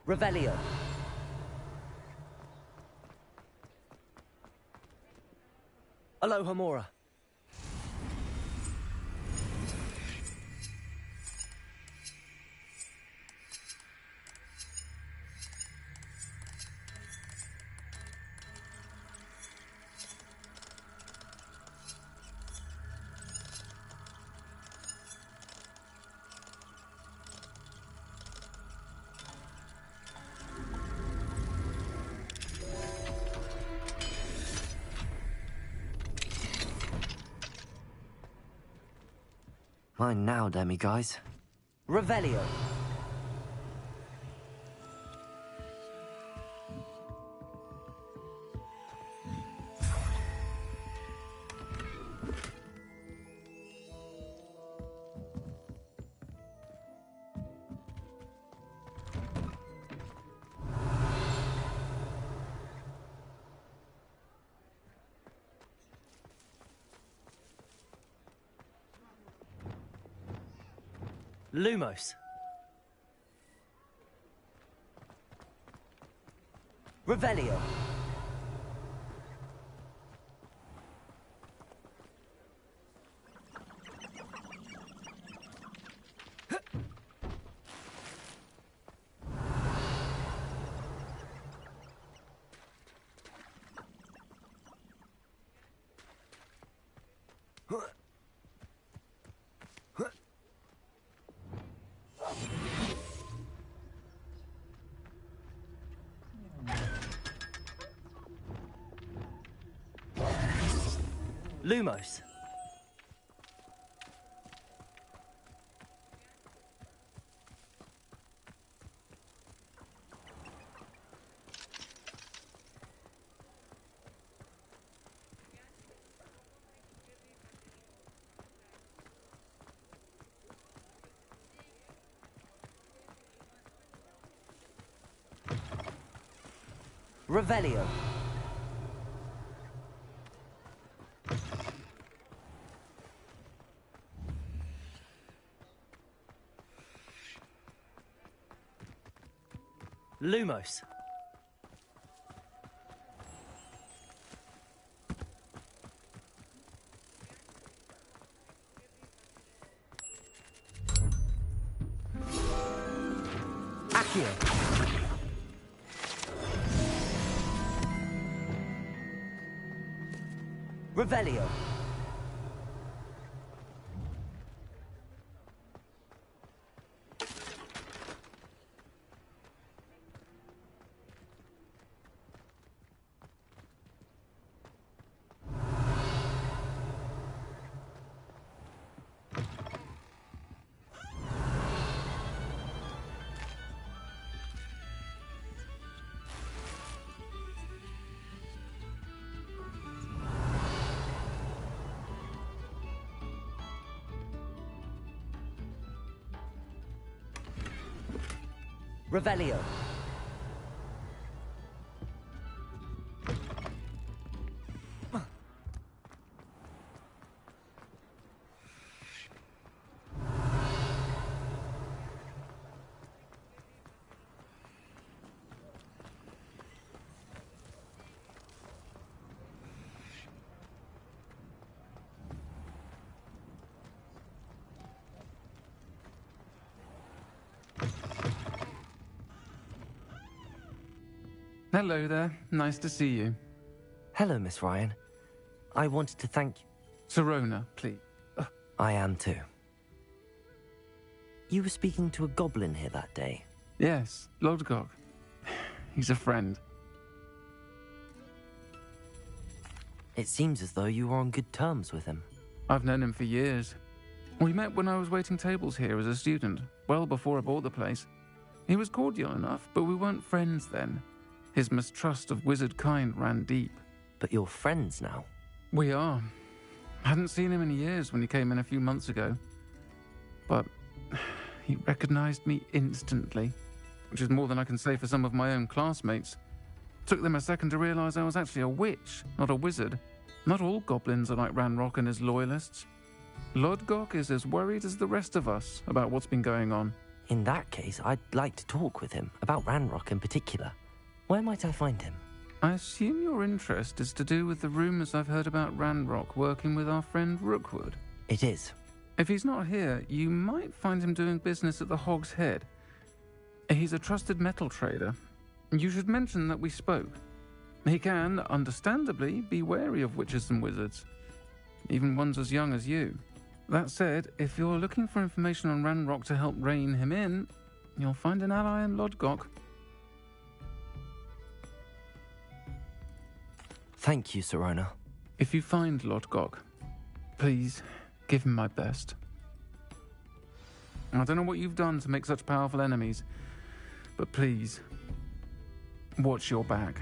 Revelio. Alohomora. Mine now, demiguise. Revelio. Lumos. Revelio. Lumos. Revelio. Lumos. Accio. Revelio. Revelio. Hello there. Nice to see you. Hello, Miss Ryan. I wanted to thank you. Sirona, please. I am too. You were speaking to a goblin here that day. Yes, Lodgok. He's a friend. It seems as though you were on good terms with him. I've known him for years. We met when I was waiting tables here as a student, well before I bought the place. He was cordial enough, but we weren't friends then. His mistrust of wizard kind ran deep. But you're friends now. We are. Hadn't seen him in years when he came in a few months ago. But he recognized me instantly, which is more than I can say for some of my own classmates. Took them a second to realize I was actually a witch, not a wizard. Not all goblins are like Ranrock and his loyalists. Lodgok is as worried as the rest of us about what's been going on. In that case, I'd like to talk with him, about Ranrock in particular. Where might I find him? I assume your interest is to do with the rumours I've heard about Ranrock working with our friend Rookwood. It is. If he's not here, you might find him doing business at the Hog's Head. He's a trusted metal trader. You should mention that we spoke. He can, understandably, be wary of witches and wizards, even ones as young as you. That said, if you're looking for information on Ranrock to help rein him in, you'll find an ally in Lodgok. Thank you, Serona. If you find Lodgok, please give him my best. I don't know what you've done to make such powerful enemies, but please, watch your back.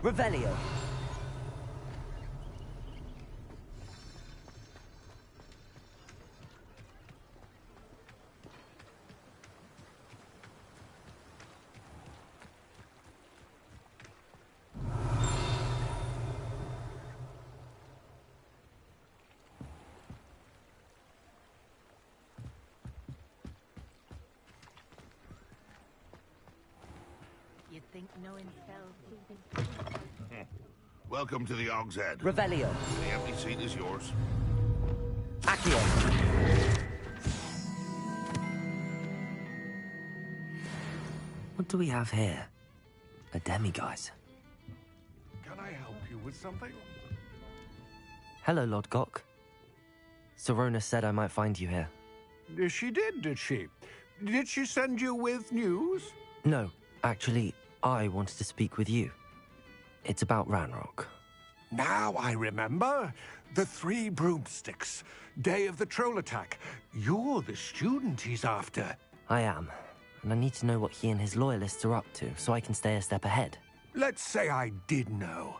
Revelio. You'd think no one fell. Welcome to the Hog's Head. Revelio. The empty seat is yours. Accio. What do we have here? A demiguise. Can I help you with something? Hello, Lodgok. Serona said I might find you here. She did she? Did she send you with news? No, actually, I wanted to speak with you. It's about Ranrock. Now I remember. The 3 broomsticks. Day of the troll attack. You're the student he's after. I am, and I need to know what he and his loyalists are up to so I can stay a step ahead. Let's say I did know.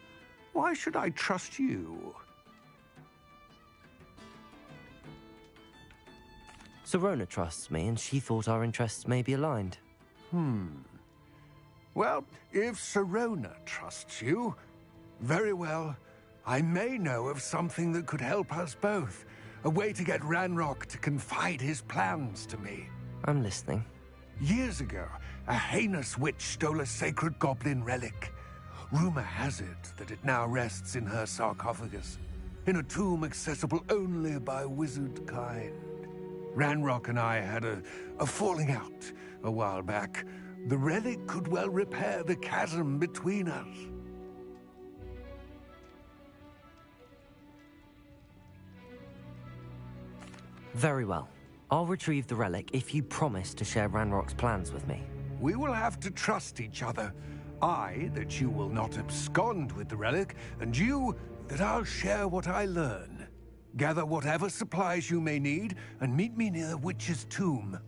Why should I trust you? Serona trusts me, and she thought our interests may be aligned. Well, if Serona trusts you, very well. I may know of something that could help us both. A way to get Ranrock to confide his plans to me. I'm listening. Years ago, a heinous witch stole a sacred goblin relic. Rumor has it that it now rests in her sarcophagus, in a tomb accessible only by wizard kind. Ranrock and I had a falling out a while back. The relic could well repair the chasm between us. Very well. I'll retrieve the relic if you promise to share Ranrock's plans with me. We will have to trust each other. I, that you will not abscond with the relic, and you, that I'll share what I learn. Gather whatever supplies you may need, and meet me near the witch's tomb.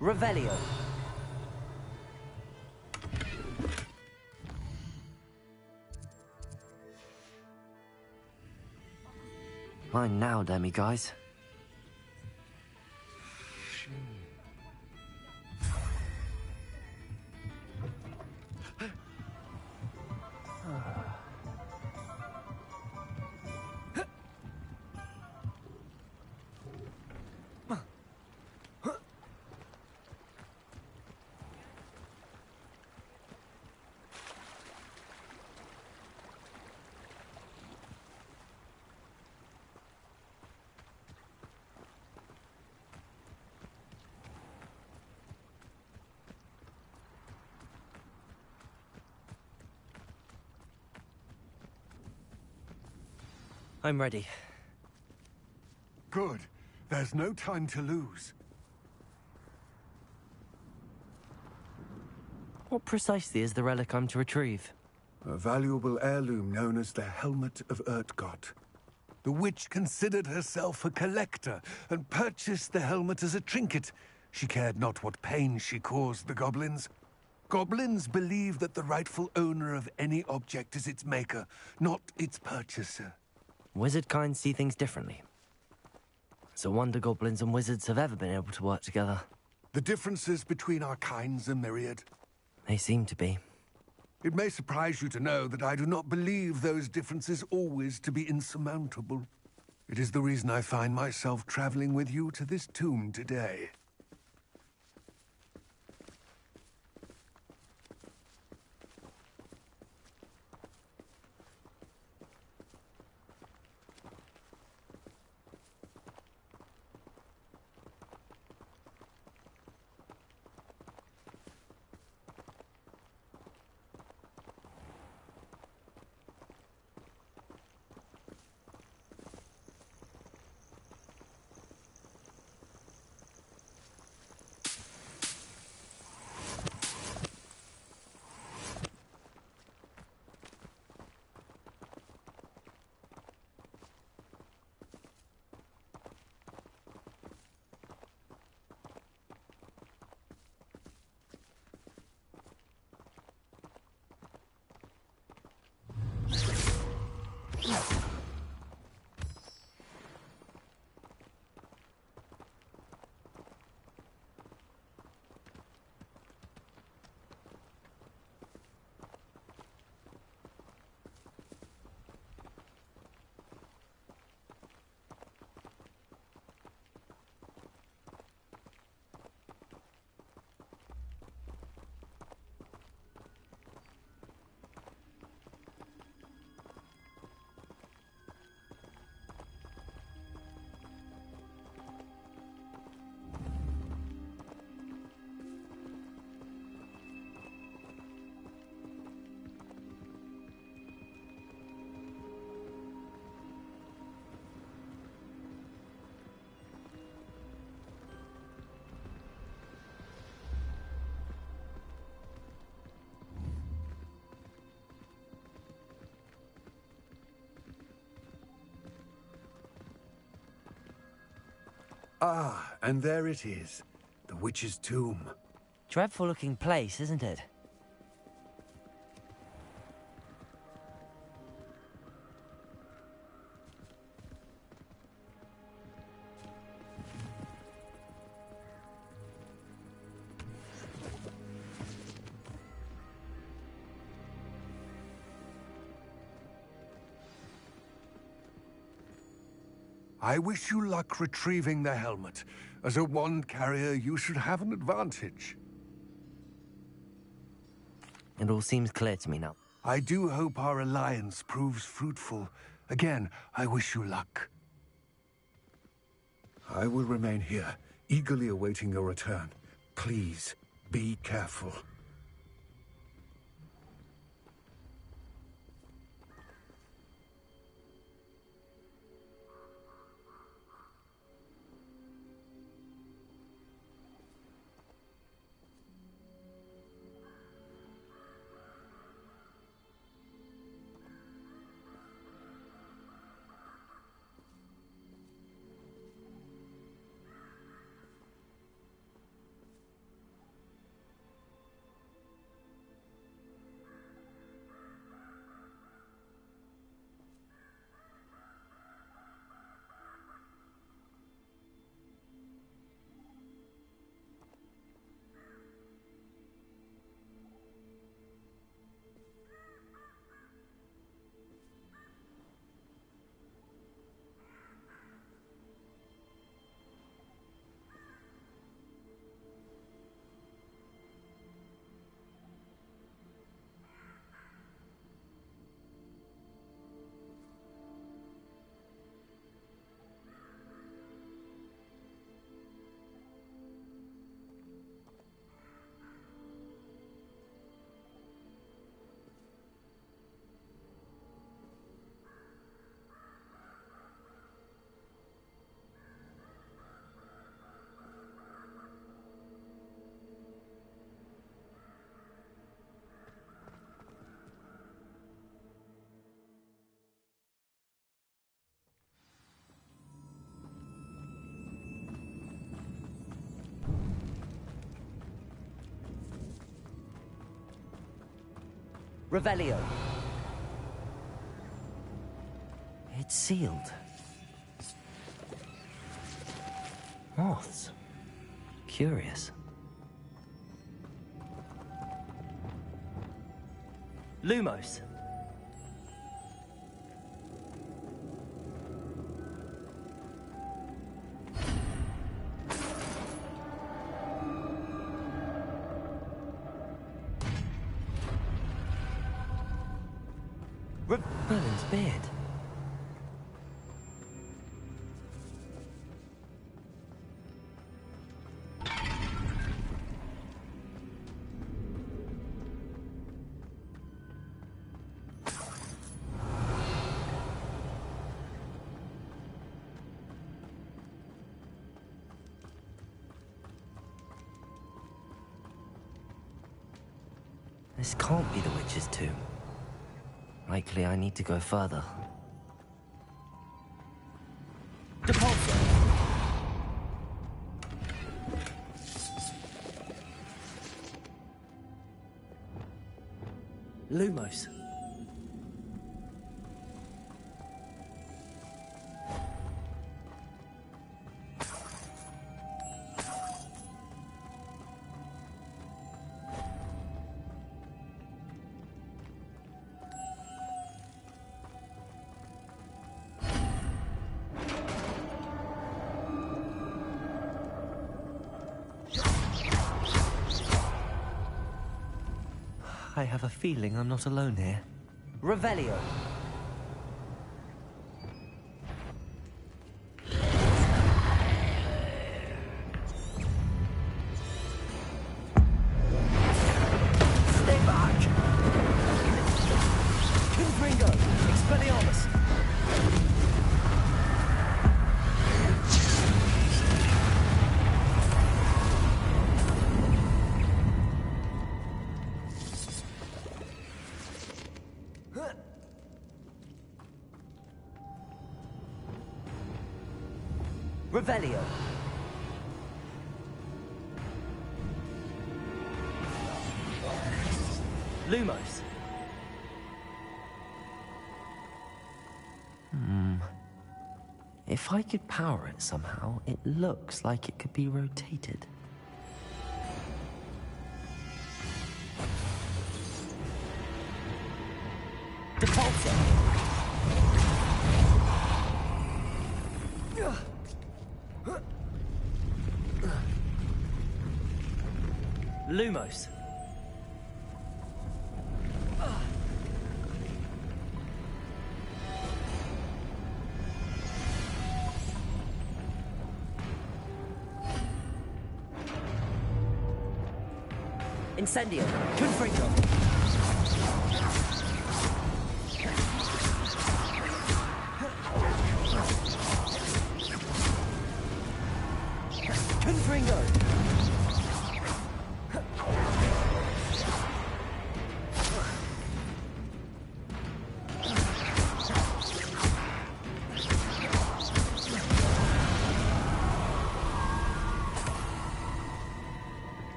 Revelio. Mine now, demiguise. I'm ready. Good. There's no time to lose. What precisely is the relic I'm to retrieve? A valuable heirloom known as the Helmet of Urtgott. The witch considered herself a collector and purchased the helmet as a trinket. She cared not what pain she caused the goblins. Goblins believe that the rightful owner of any object is its maker, not its purchaser. Wizard kind see things differently. It's a wonder goblins and wizards have ever been able to work together. The differences between our kinds are myriad. They seem to be. It may surprise you to know that I do not believe those differences always to be insurmountable. It is the reason I find myself traveling with you to this tomb today. Ah, and there it is. The witch's tomb. Dreadful looking place, isn't it? I wish you luck retrieving the helmet. As a wand carrier, you should have an advantage. It all seems clear to me now. I do hope our alliance proves fruitful. Again, I wish you luck. I will remain here, eagerly awaiting your return. Please, be careful. Revelio. It's sealed. Moths. Curious. Lumos. Merlin's beard. This can't be the witch's tomb. Likely I need to go further. Depulso. Lumos. I have a feeling I'm not alone here. Revelio. Stay back! Confringo. Expelliarmus. Revelio. Lumos. If I could power it somehow, it looks like it could be rotated. Depulso. Lumos. Incendio. Confringo. Confringo.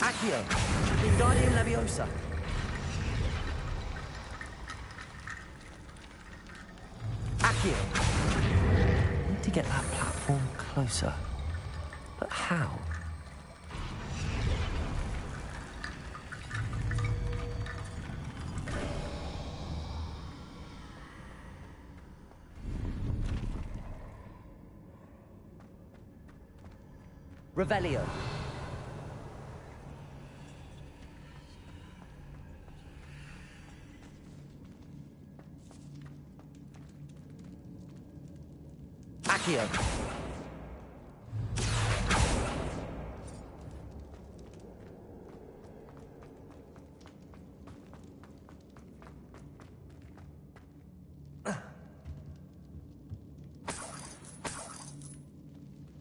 Accio. Wingardium Leviosa. Accio. Need to get that platform closer. But how? Revelio. Accio.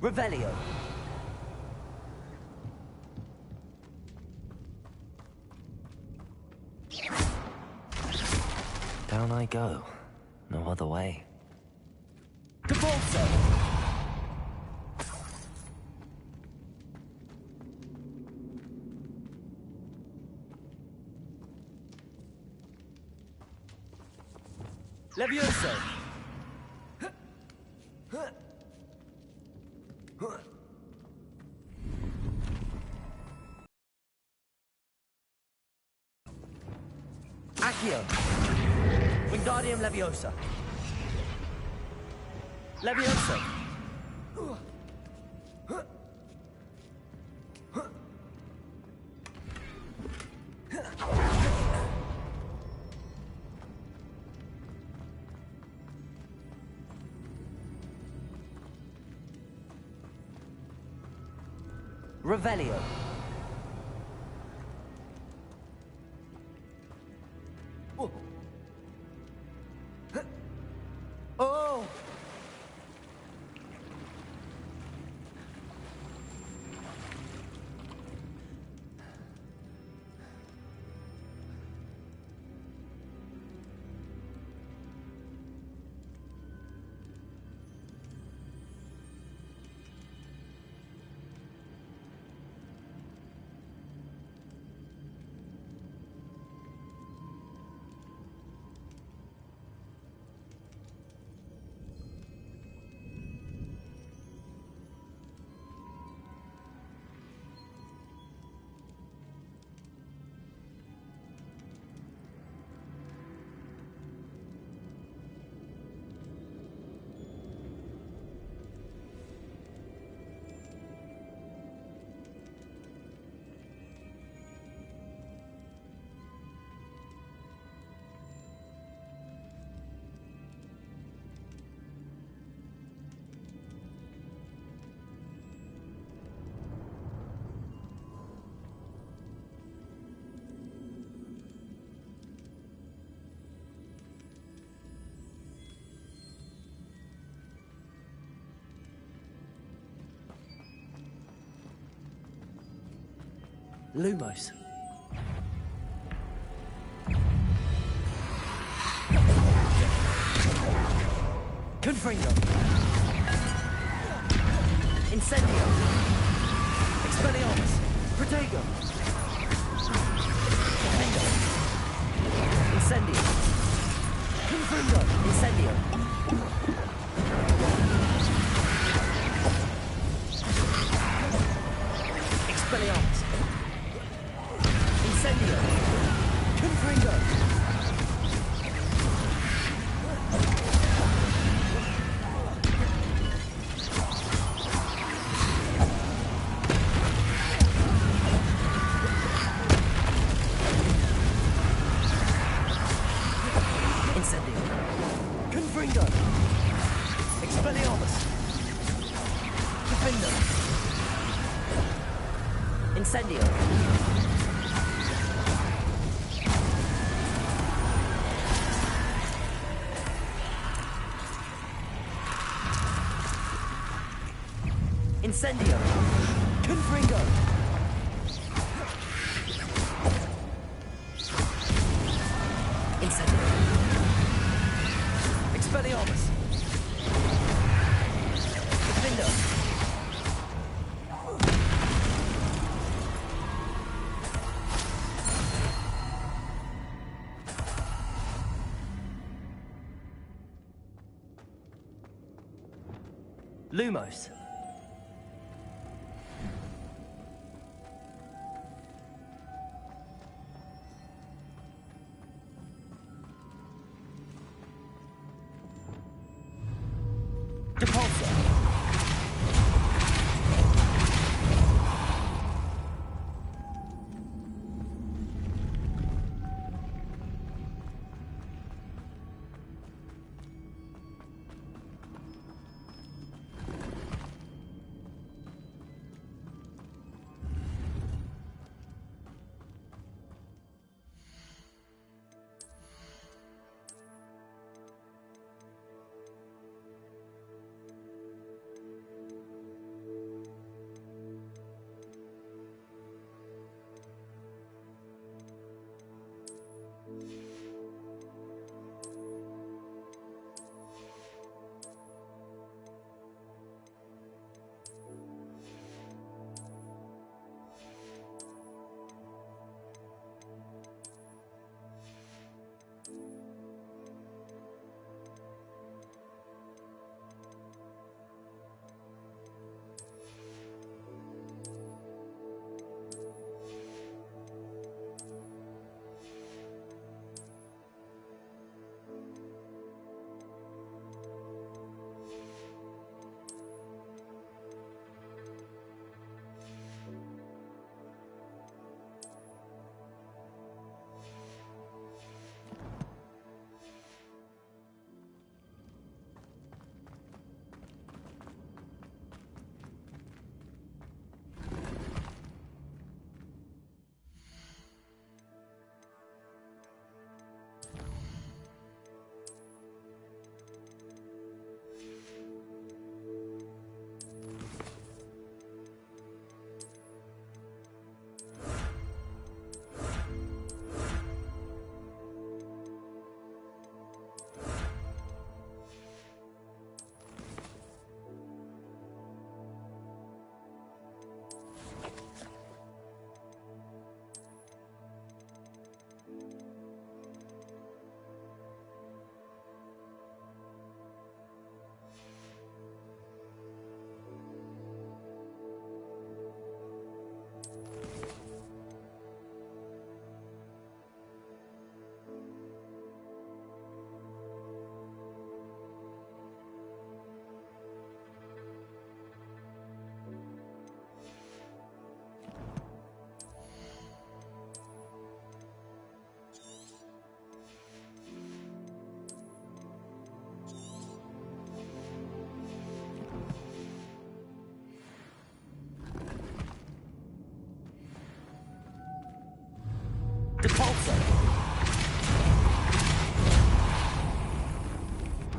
Revelio. Down I go. No other way. Cabalso. Levioso. Accio. Wingardium Leviosa. Levioso. Revelio. Oh! Lumos. Confringo. Incendio. Expelliarmus. Protego. Defendo. Incendio. Confringo. Incendio. Expelliarmus. Incendio. Confringo. Incendio. Confringo. Expelliarmus. Defendo. Incendio. Incendio. Confringo. Incendio. Expelliarmus. Defendo. Lumos. Depulso.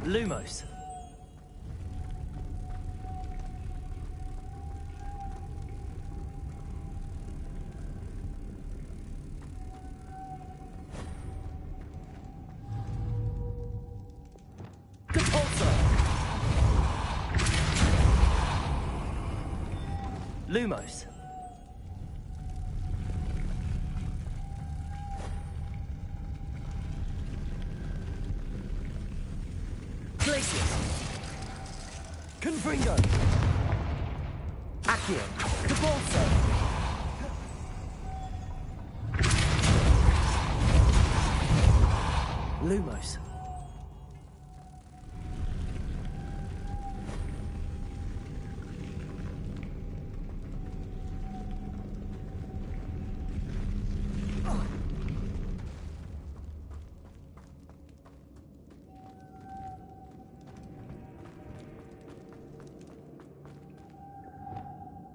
Lumos. Lumos. Glacius. Confringo. Accio. Cabalso. Lumos.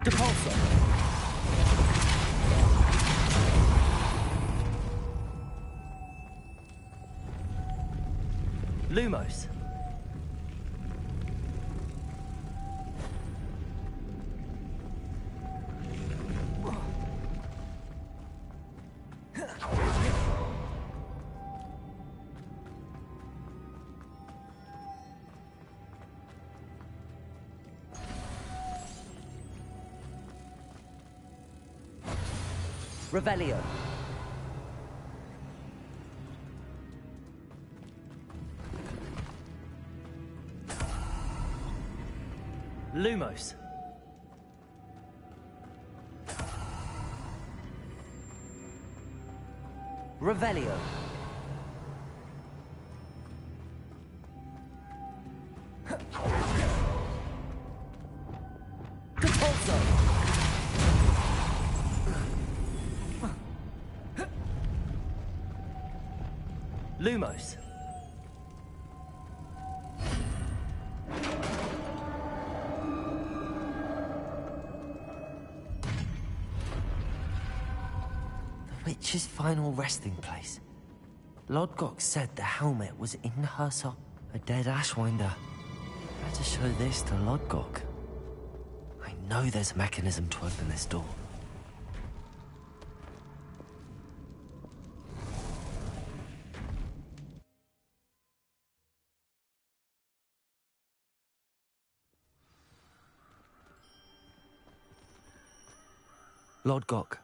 Depulso. Lumos. Revelio. Lumos. Revelio. Depulso. Lumos. The witch's final resting place. Lodgok said the helmet was in her sock. A dead Ashwinder. Better show this to Lodgok. I know there's a mechanism to open this door. Lodgok.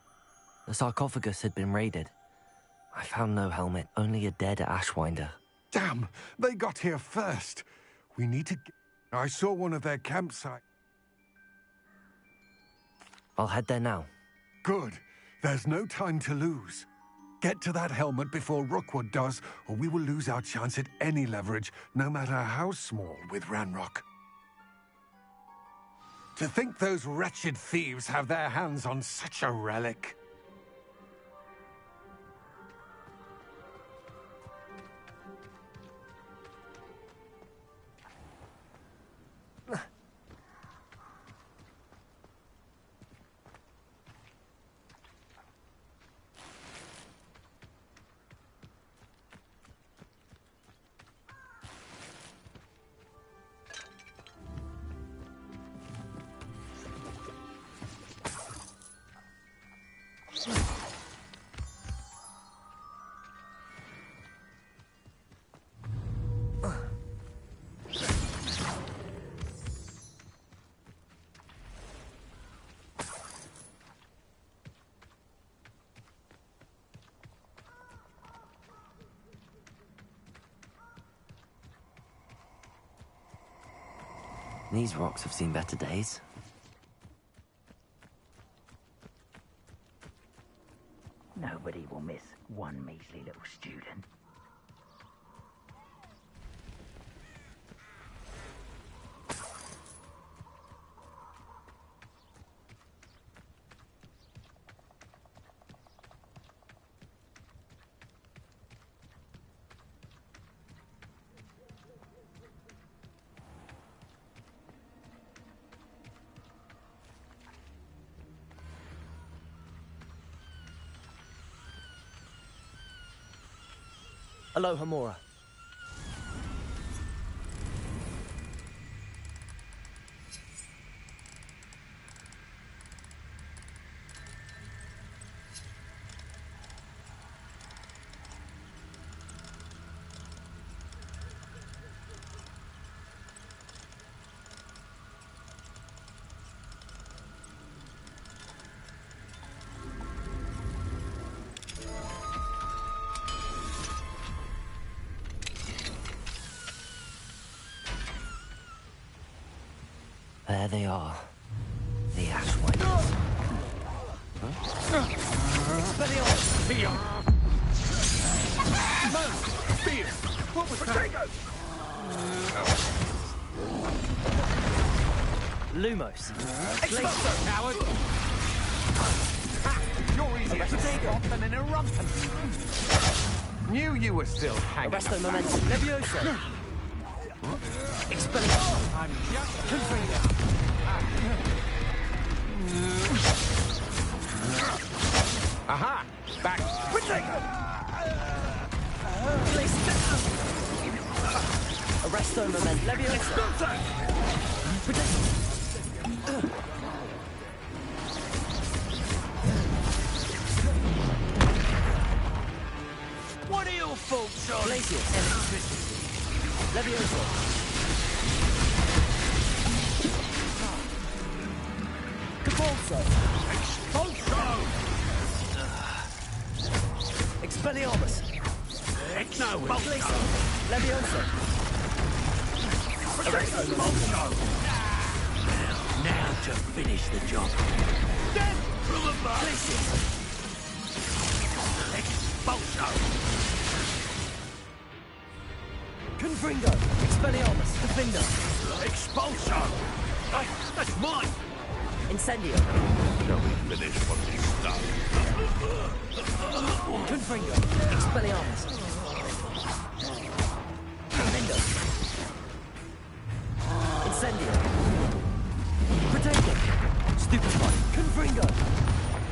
The sarcophagus had been raided. I found no helmet, only a dead Ashwinder. Damn! They got here first. We need to... I saw one of their campsites. I'll head there now. Good. There's no time to lose. Get to that helmet before Rookwood does, or we will lose our chance at any leverage, no matter how small, with Ranrock. To think those wretched thieves have their hands on such a relic. These rocks have seen better days. Nobody will miss one measly little student. Aloha Mora. There they are. The Ashwinders. What was that? Lumos. Coward! You're easier to stop than an eruption. Knew you were still hanging. Arresto Momentum. Levioso. Expelliarmus. I'm just Aha! Back. Arresto Momentum. Levioso. What are your faults, John? Glacius. Levioso. Capulso. Expelliarmus. Echno. Glacius. Levioso. Now to finish the job. Dead from above. Glacius. Expulso. Confringo. Expelliarmus. Defender. Expulso. Hey, that's mine. Incendio. Shall we finish what we started? Confringo. Expelliarmus. Defender. Incendio. Protector. Stupefy. Confringo.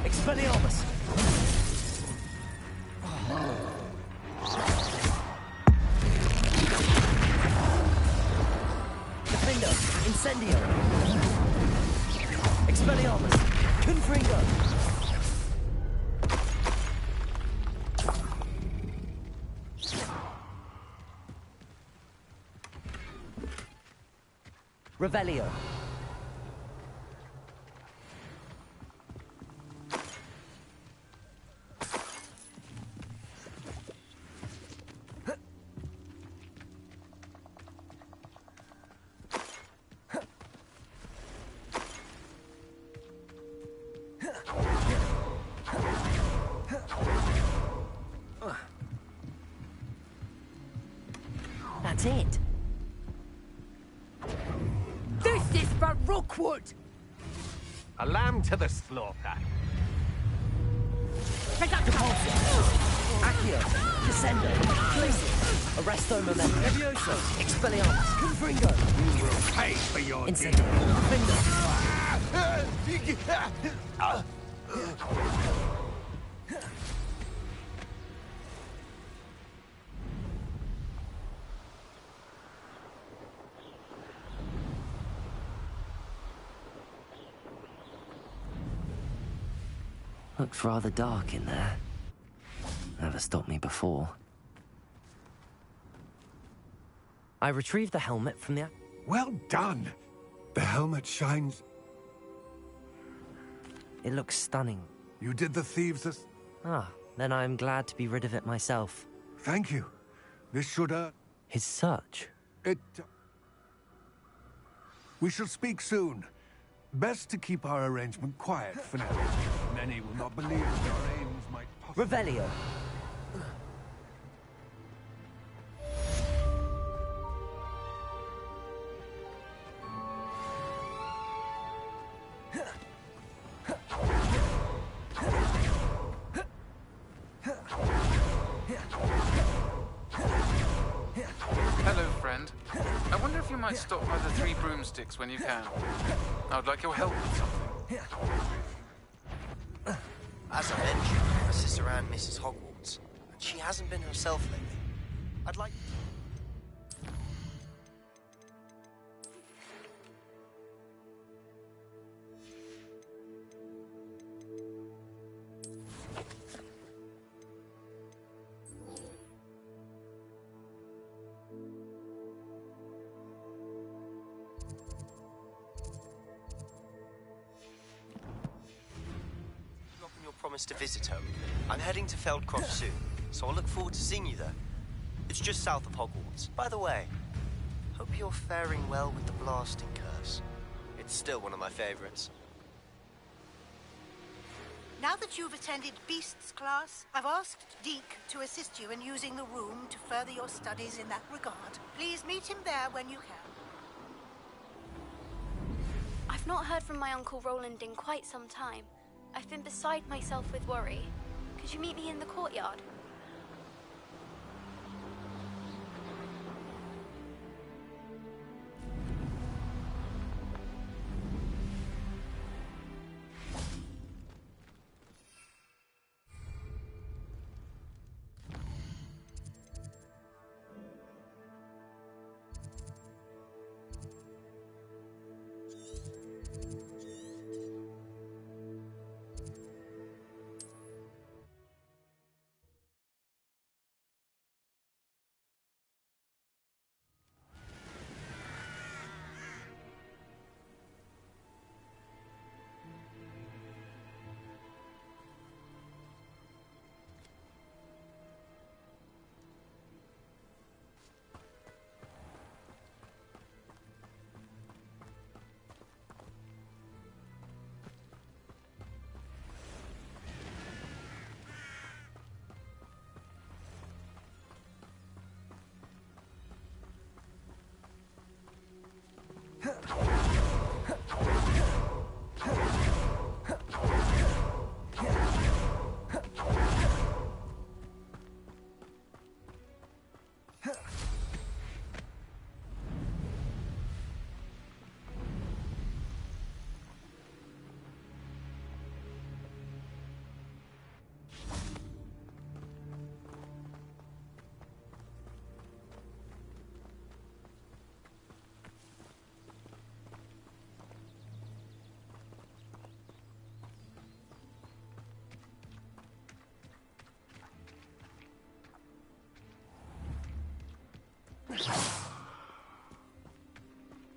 Expelliarmus. Defender. Incendio. Expelliarmus. Confringo. Revelio. That's it. This is for Rookwood! A lamb to the slaughter. Accio. Descendo. Glacius. Arresto Momentum. Levioso. Expelliarmus. Confringo. You will pay for your Incendio. Defender. Looks rather dark in there. Never stopped me before. I retrieved the helmet from the... Well done. The helmet shines. It looks stunning. You did the thieves as... Ah, then I'm glad to be rid of it myself. Thank you. This should, His search? It... We shall speak soon. Best to keep our arrangement quiet for now. Many will not believe that our aims might possibly... Revelio. Hello, friend. I wonder if you might stop by the Three Broomsticks when you can. I would like your help with something. As I mentioned, my sister Anne misses Hogwarts, and she hasn't been herself lately. I'd like... promised to visit her. I'm heading to Feldcroft soon, so I'll look forward to seeing you there. It's just south of Hogwarts. By the way, hope you're faring well with the blasting curse. It's still one of my favorites. Now that you've attended Beasts class, I've asked Deke to assist you in using the room to further your studies in that regard. Please meet him there when you can. I've not heard from my Uncle Roland in quite some time. I've been beside myself with worry. Could you meet me in the courtyard?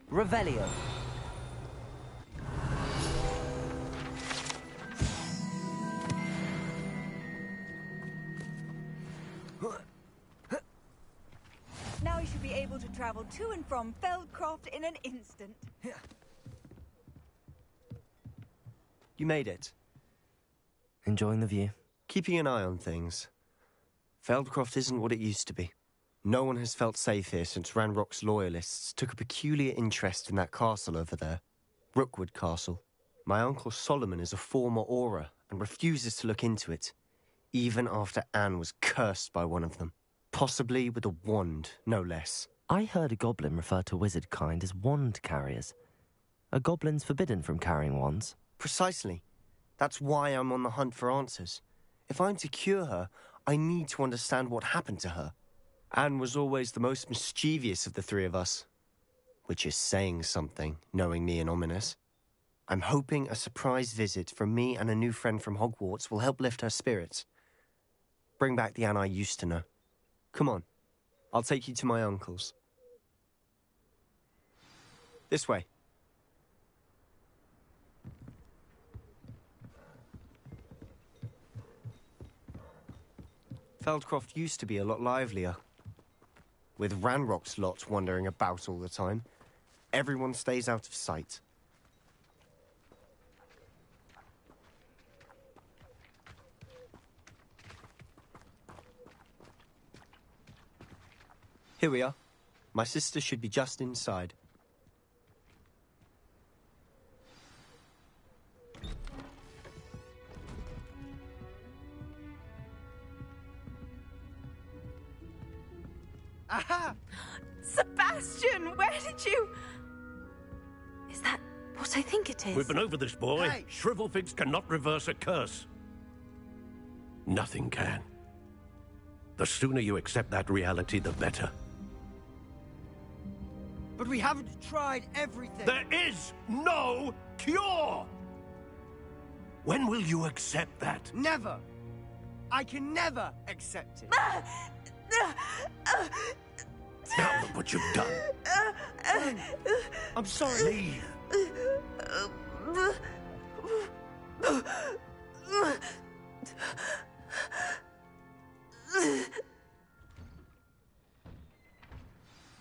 Revelio. Now you should be able to travel to and from Feldcroft in an instant. You made it. Enjoying the view? Keeping an eye on things. Feldcroft isn't what it used to be. No one has felt safe here since Ranrock's loyalists took a peculiar interest in that castle over there. Rookwood Castle. My uncle Solomon is a former Auror and refuses to look into it, even after Anne was cursed by one of them. Possibly with a wand, no less. I heard a goblin refer to wizard kind as wand carriers. Are goblins forbidden from carrying wands? Precisely. That's why I'm on the hunt for answers. If I'm to cure her, I need to understand what happened to her. Anne was always the most mischievous of the three of us. Which is saying something, knowing me and Ominous. I'm hoping a surprise visit from me and a new friend from Hogwarts will help lift her spirits. Bring back the Anne I used to know. Come on, I'll take you to my uncle's. This way. Feldcroft used to be a lot livelier. With Ranrock's lot wandering about all the time, everyone stays out of sight. Here we are. My sister should be just inside. Aha! Sebastian, where did you... Is that what I think it is? We've been over this, boy. Hey! Shrivelfigs cannot reverse a curse. Nothing can. The sooner you accept that reality, the better. But we haven't tried everything. There is no cure! When will you accept that? Never. I can never accept it. Now look what you've done. I'm sorry. Leave.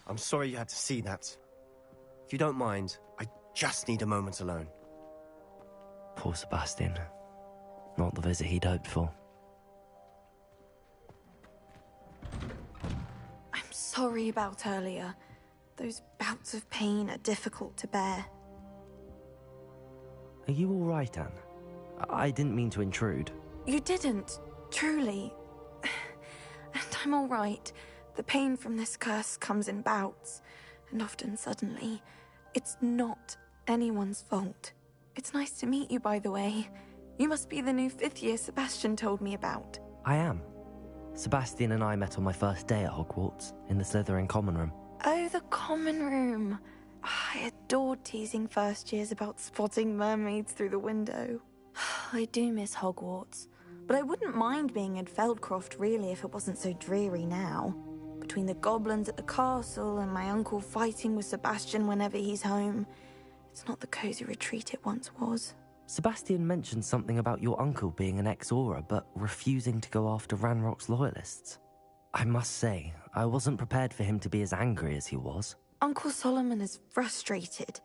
I'm sorry you had to see that. If you don't mind, I just need a moment alone. Poor Sebastian. Not the visit he'd hoped for. I'm sorry about earlier. Those bouts of pain are difficult to bear. Are you all right, Anne? I didn't mean to intrude. You didn't, truly. And I'm all right. The pain from this curse comes in bouts, and often suddenly. It's not anyone's fault. It's nice to meet you, by the way. You must be the new 5th year Sebastian told me about. I am. Sebastian and I met on my first day at Hogwarts, in the Slytherin common room. Oh, the common room. I adored teasing first years about spotting mermaids through the window. I do miss Hogwarts, but I wouldn't mind being in Feldcroft really if it wasn't so dreary now. Between the goblins at the castle and my uncle fighting with Sebastian whenever he's home, it's not the cozy retreat it once was. Sebastian mentioned something about your uncle being an ex-Auror, but refusing to go after Ranrock's loyalists. I must say, I wasn't prepared for him to be as angry as he was. Uncle Solomon is frustrated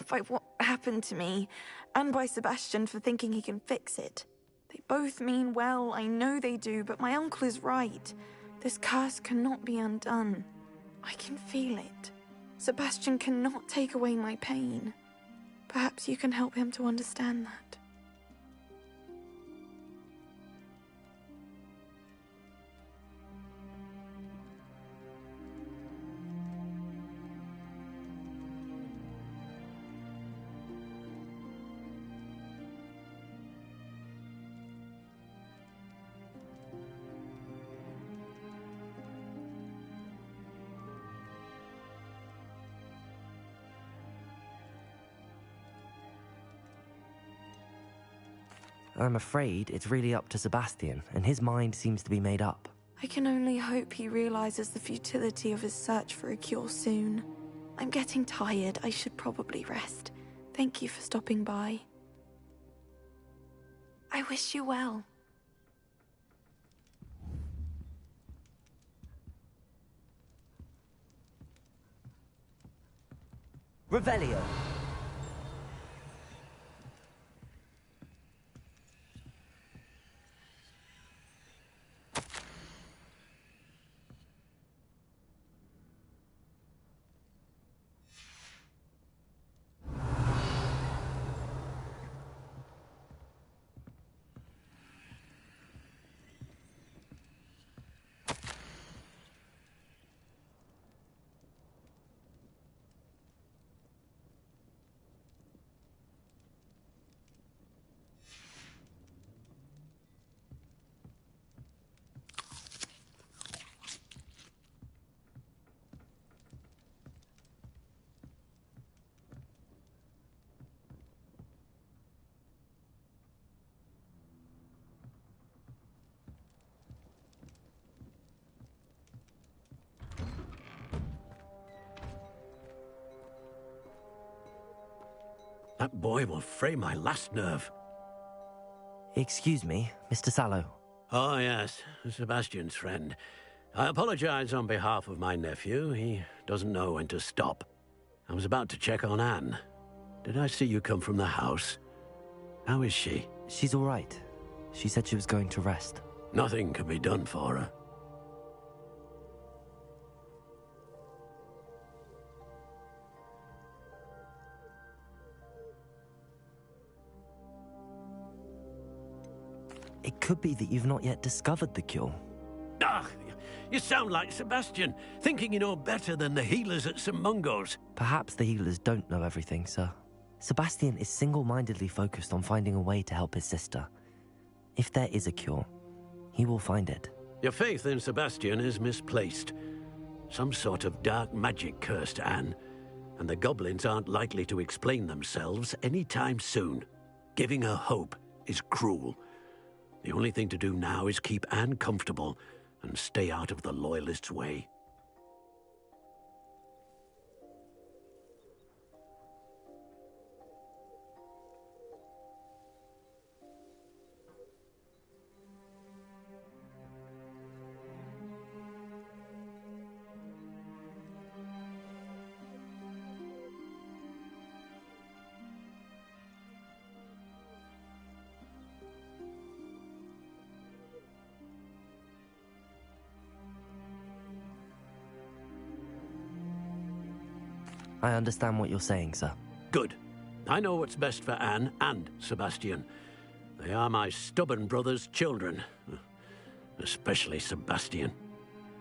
by what happened to me, and by Sebastian for thinking he can fix it. They both mean well, I know they do, but my uncle is right. This curse cannot be undone. I can feel it. Sebastian cannot take away my pain. Perhaps you can help him to understand that. I'm afraid it's really up to Sebastian, and his mind seems to be made up. I can only hope he realizes the futility of his search for a cure soon. I'm getting tired. I should probably rest. Thank you for stopping by. I wish you well. Revelio. That boy will fray my last nerve. Excuse me, Mr. Sallow. Oh, yes, Sebastian's friend. I apologize on behalf of my nephew. He doesn't know when to stop. I was about to check on Anne. Did I see you come from the house? How is she? She's all right. She said she was going to rest. Nothing can be done for her. It could be that you've not yet discovered the cure. Ah, you sound like Sebastian, thinking you know better than the healers at St. Mungo's. Perhaps the healers don't know everything, sir. Sebastian is single-mindedly focused on finding a way to help his sister. If there is a cure, he will find it. Your faith in Sebastian is misplaced. Some sort of dark magic cursed Anne, and the goblins aren't likely to explain themselves anytime soon. Giving her hope is cruel. The only thing to do now is keep Anne comfortable and stay out of the Loyalists' way. I understand what you're saying, sir. Good. I know what's best for Anne and Sebastian. They are my stubborn brother's children. Especially Sebastian.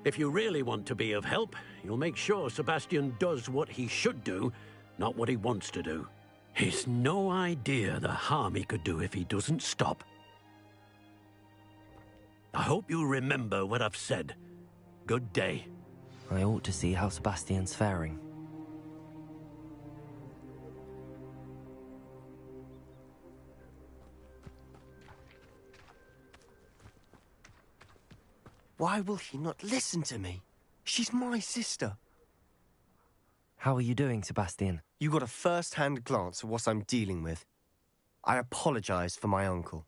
If you really want to be of help, you'll make sure Sebastian does what he should do, not what he wants to do. He's no idea the harm he could do if he doesn't stop. I hope you remember what I've said. Good day. I ought to see how Sebastian's faring. Why will he not listen to me? She's my sister. How are you doing, Sebastian? You got a first-hand glance at what I'm dealing with. I apologize for my uncle.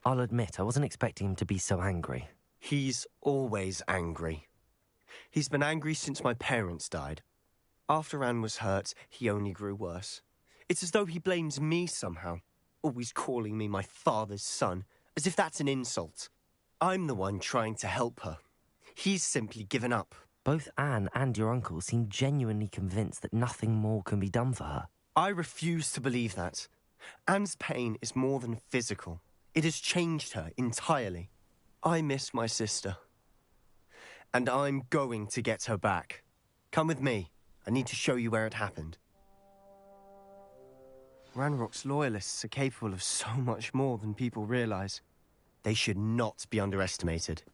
I'll admit, I wasn't expecting him to be so angry. He's always angry. He's been angry since my parents died. After Anne was hurt, he only grew worse. It's as though he blames me somehow, always calling me my father's son, as if that's an insult. I'm the one trying to help her. He's simply given up. Both Anne and your uncle seem genuinely convinced that nothing more can be done for her. I refuse to believe that. Anne's pain is more than physical. It has changed her entirely. I miss my sister. And I'm going to get her back. Come with me. I need to show you where it happened. Ranrock's loyalists are capable of so much more than people realize. They should not be underestimated.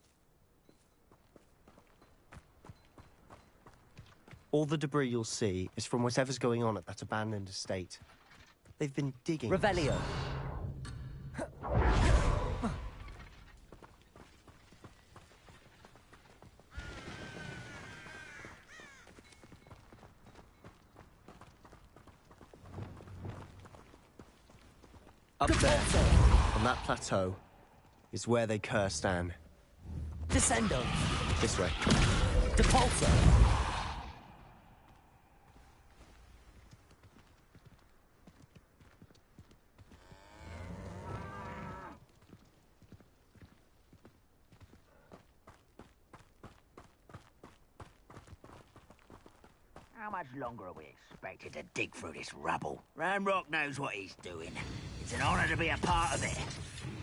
All the debris you'll see is from whatever's going on at that abandoned estate. They've been digging... Revelio. Up there, on that plateau, is where they cursed Anne. Descendo. This way. Depulso. How much longer are we expected to dig through this rubble? Ranrock knows what he's doing. It's an honor to be a part of it.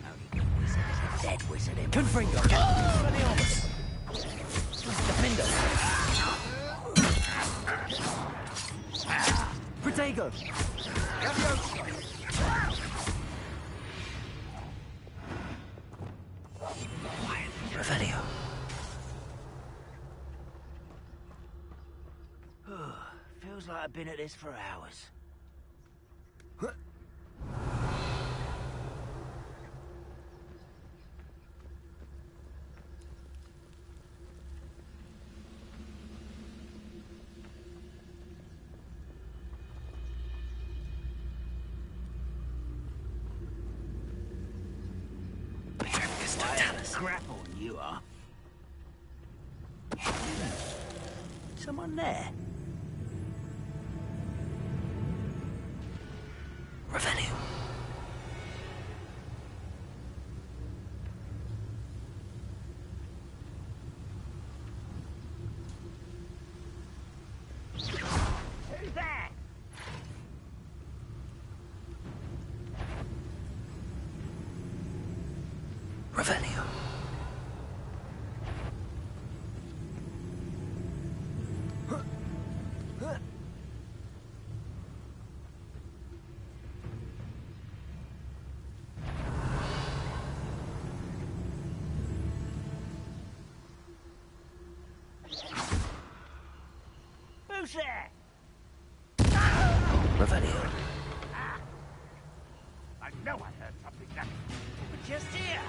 Only good wizard is a dead wizard in Confringo. Spanielmus. Defendo. Protego. Revelio. Feels like I've been at this for hours. Grapple, you are. Someone there? Revelio. Who's there? Revelio. Who's there? Revelio. I know I heard something that... But just here!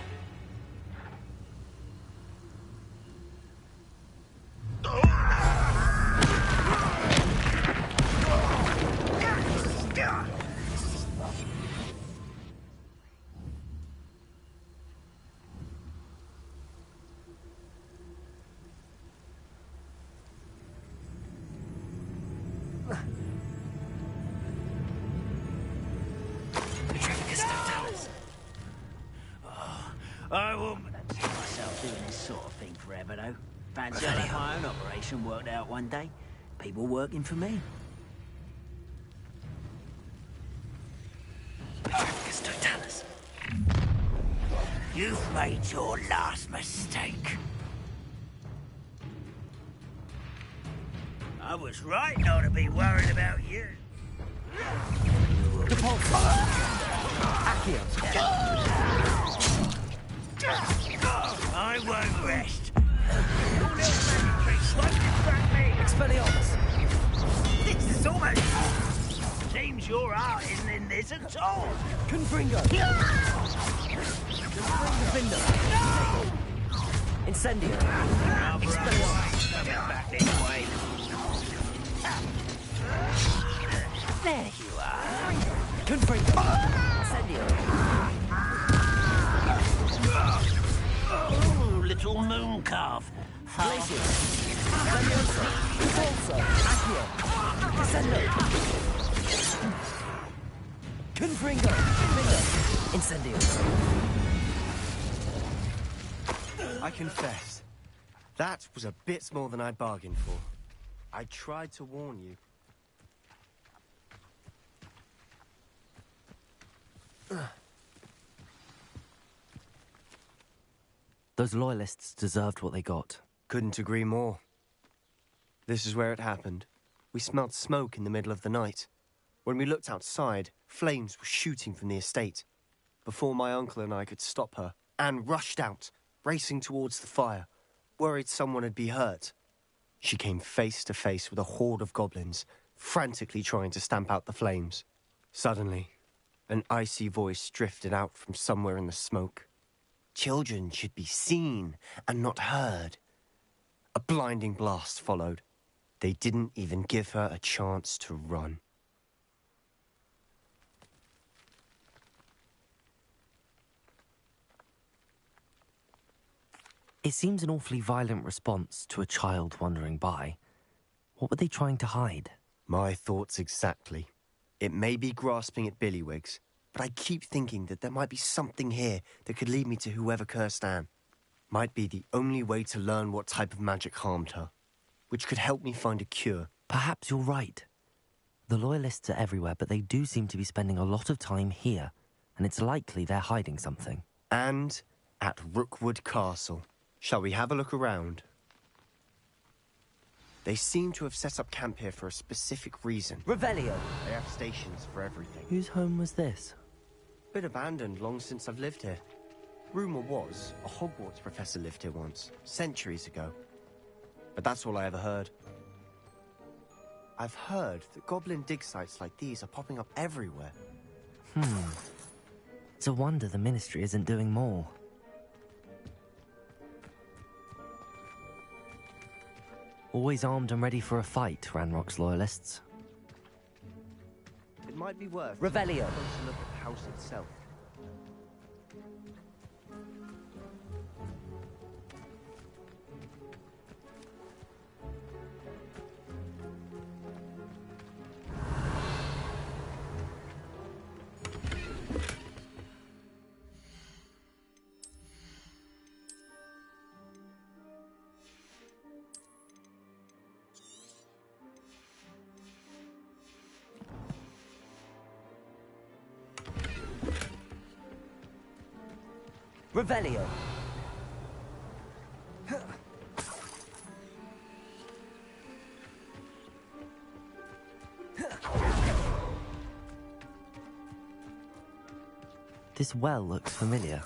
sort of thing forever, though. Fancy I'll have my own operation worked out one day. People working for me. Totalis. You've made your last mistake. I was right not to be worried about you. Depulso. Accio. I won't rest. Your little magic tricks won't distract me. Expelliarmus. This is almost... Seems your art isn't in this at all. Confringo. Defender. Incendio. Expelliarmus. Coming back this way. There you are. Confringo. Incendio. Oh, little moon calf. Glacius. Leviosa. Depulso. Accio. Descendo. Confringo. Finger. Incendio. I confess, that was a bit more than I'd bargained for. I tried to warn you. Those loyalists deserved what they got. Couldn't agree more. This is where it happened. We smelled smoke in the middle of the night. When we looked outside, flames were shooting from the estate. Before my uncle and I could stop her, Anne rushed out, racing towards the fire, worried someone had been hurt. She came face to face with a horde of goblins, frantically trying to stamp out the flames. Suddenly, an icy voice drifted out from somewhere in the smoke. Children should be seen and not heard. A blinding blast followed. They didn't even give her a chance to run. It seems an awfully violent response to a child wandering by. What were they trying to hide? My thoughts exactly. It may be grasping at Billywigs, but I keep thinking that there might be something here that could lead me to whoever cursed Anne. Might be the only way to learn what type of magic harmed her, which could help me find a cure. Perhaps you're right. The Loyalists are everywhere, but they do seem to be spending a lot of time here, and it's likely they're hiding something. And at Rookwood Castle. Shall we have a look around? They seem to have set up camp here for a specific reason. Revelio. They have stations for everything. Whose home was this? Been abandoned long since I've lived here. Rumour was a Hogwarts professor lived here once, centuries ago. But that's all I ever heard. I've heard that goblin dig sites like these are popping up everywhere. It's a wonder the Ministry isn't doing more. Always armed and ready for a fight, Ranrock's Loyalists. It might be worth Revelio. taking a closer look at the house itself. Revelio. This well looks familiar.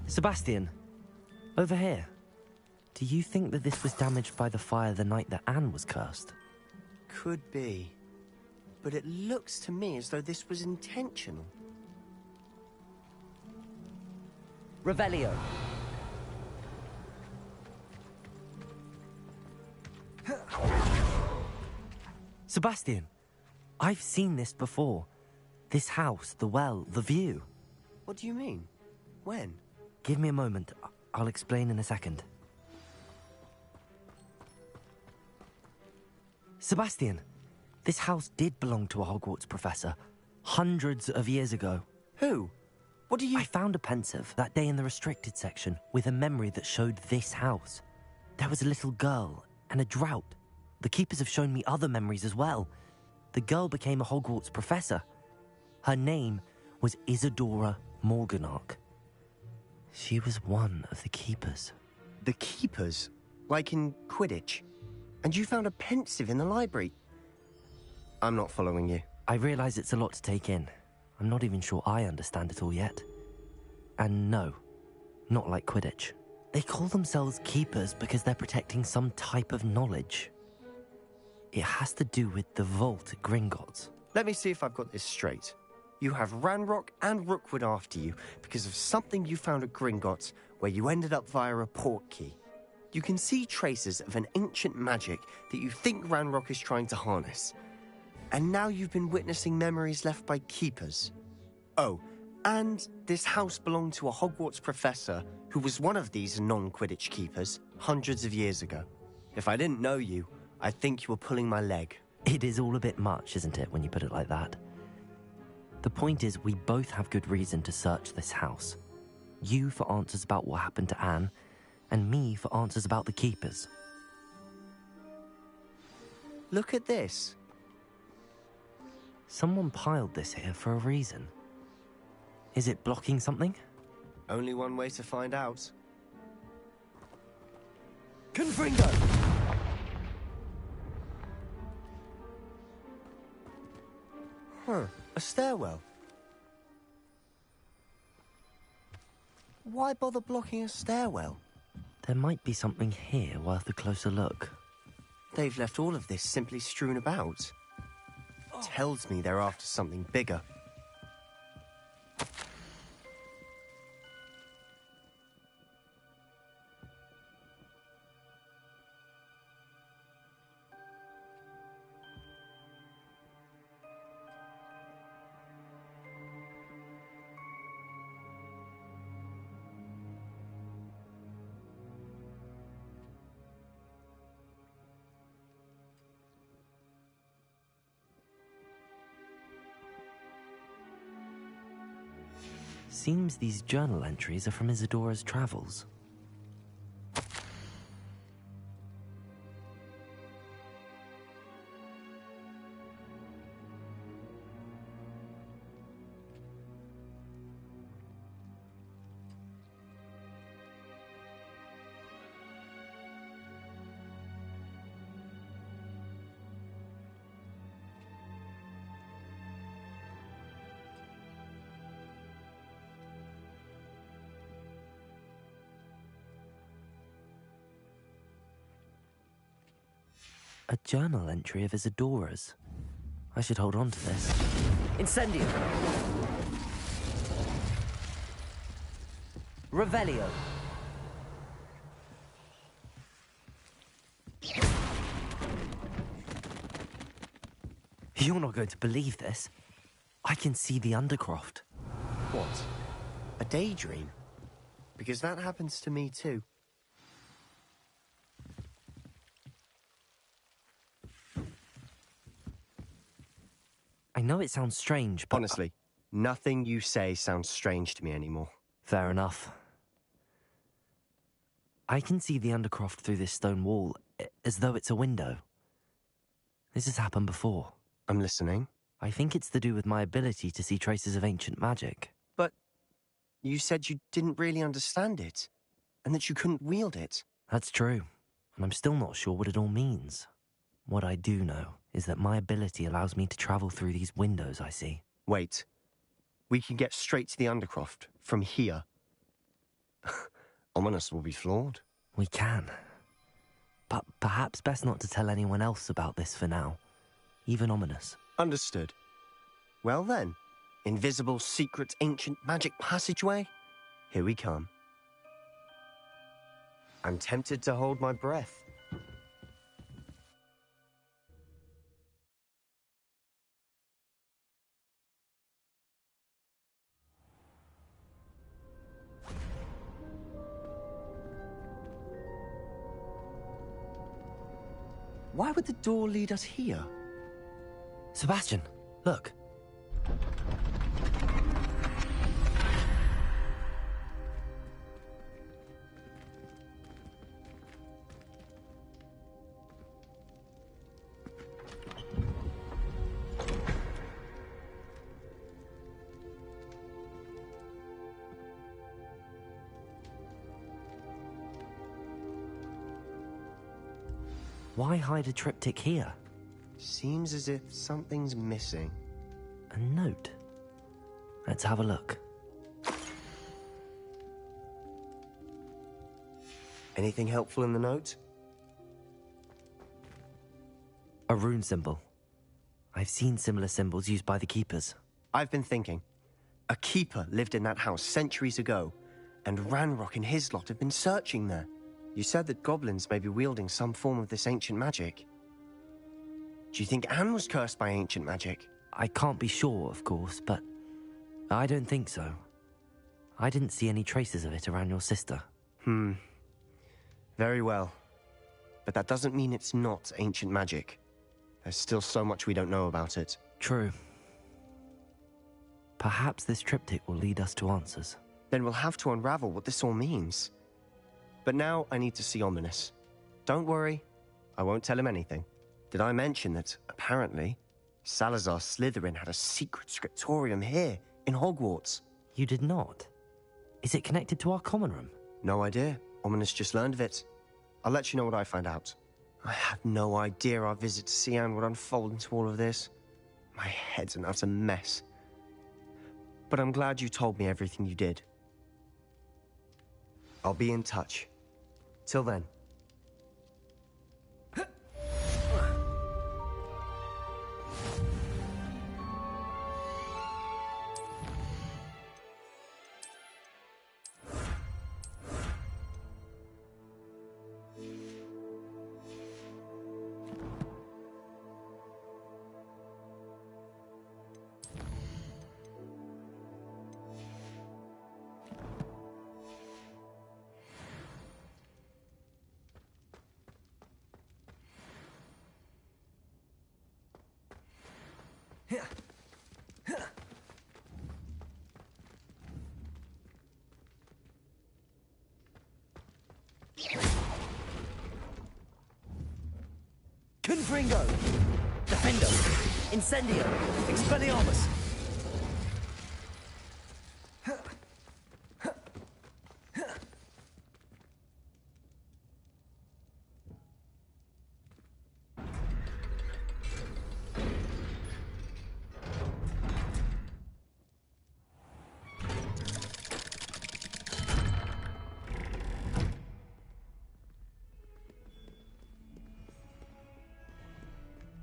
Sebastian, over here. Do you think that this was damaged by the fire the night that Anne was cursed? Could be. But it looks to me as though this was intentional. Revelio. Sebastian, I've seen this before. This house, the well, the view. What do you mean? When? Give me a moment. I'll explain in a second. Sebastian, this house did belong to a Hogwarts professor hundreds of years ago. Who? What do you... I found a pensive that day in the restricted section with a memory that showed this house. There was a little girl and a drought. The keepers have shown me other memories as well. The girl became a Hogwarts professor. Her name was Isadora Morganach. She was one of the keepers. The keepers? Like in Quidditch? And you found a pensive in the library? I'm not following you. I realize it's a lot to take in. I'm not even sure I understand it all yet. And no, not like Quidditch. They call themselves keepers because they're protecting some type of knowledge. It has to do with the vault at Gringotts. Let me see if I've got this straight. You have Ranrock and Rookwood after you because of something you found at Gringotts where you ended up via a port key. You can see traces of an ancient magic that you think Ranrock is trying to harness. And now you've been witnessing memories left by keepers. Oh, and this house belonged to a Hogwarts professor who was one of these non-Quidditch keepers hundreds of years ago. If I didn't know you, I'd think you were pulling my leg. It is all a bit much, isn't it, when you put it like that? The point is, we both have good reason to search this house. You for answers about what happened to Anne, and me for answers about the keepers. Look at this. Someone piled this here for a reason. Is it blocking something? Only one way to find out. Confringo! Huh, a stairwell. Why bother blocking a stairwell? There might be something here worth a closer look. They've left all of this simply strewn about. Tells me they're after something bigger. Seems these journal entries are from Isadora's travels. A journal entry of Isadora's. I should hold on to this. Incendio. Revelio. You're not going to believe this. I can see the Undercroft. What? A daydream? Because that happens to me too. I know it sounds strange, but... Honestly, nothing you say sounds strange to me anymore. Fair enough. I can see the Undercroft through this stone wall, as though it's a window. This has happened before. I'm listening. I think it's to do with my ability to see traces of ancient magic. But you said you didn't really understand it, and that you couldn't wield it. That's true, and I'm still not sure what it all means. What I do know is that my ability allows me to travel through these windows I see. Wait. We can get straight to the Undercroft from here. Ominous will be flawed. We can, But perhaps best not to tell anyone else about this for now. Even ominous. Understood. Well then, invisible, secret, ancient magic passageway? Here we come. I'm tempted to hold my breath. Why would the door lead us here? Sebastian, look. Why hide a triptych here? Seems as if something's missing. A note. Let's have a look. Anything helpful in the note? A rune symbol. I've seen similar symbols used by the keepers. I've been thinking. A keeper lived in that house centuries ago, and Ranrock and his lot have been searching there. You said that goblins may be wielding some form of this ancient magic. Do you think Anne was cursed by ancient magic? I can't be sure, of course, but I don't think so. I didn't see any traces of it around your sister. Very well. But that doesn't mean it's not ancient magic. There's still so much we don't know about it. True. Perhaps this triptych will lead us to answers. Then we'll have to unravel what this all means. But now I need to see Ominous. Don't worry, I won't tell him anything. Did I mention that, apparently, Salazar Slytherin had a secret scriptorium here, in Hogwarts? You did not? Is it connected to our common room? No idea. Ominous just learned of it. I'll let you know what I find out. I had no idea our visit to Cian would unfold into all of this. My head's an utter mess. But I'm glad you told me everything you did. I'll be in touch. Till then. Confringo! Defendo! Incendio! Expelliarmus!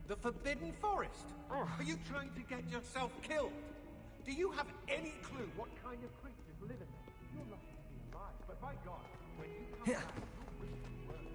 The Forbidden Forest? Are you trying to get yourself killed? Do you have any clue what kind of creatures live in there? You're lucky to be alive, but by God, when you come back, you'll wish you weren't.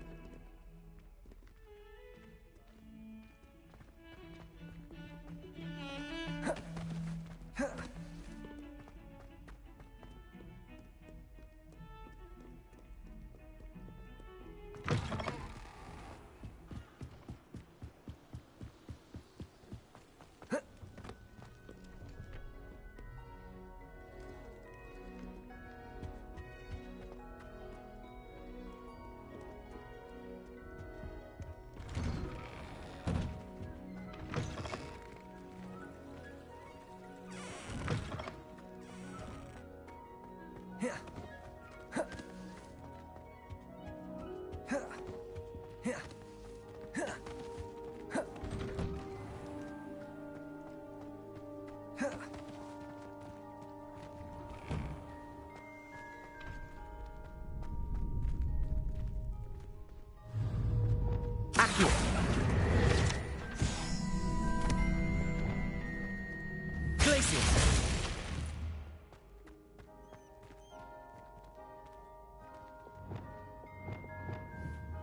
Glacius!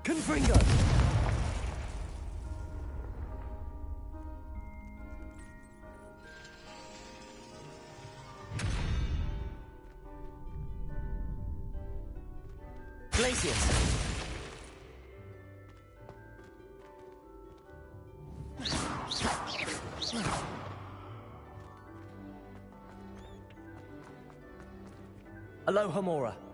Confringo! Glacius! Alohomora.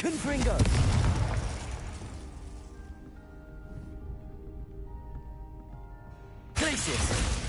Confringo! Glacius!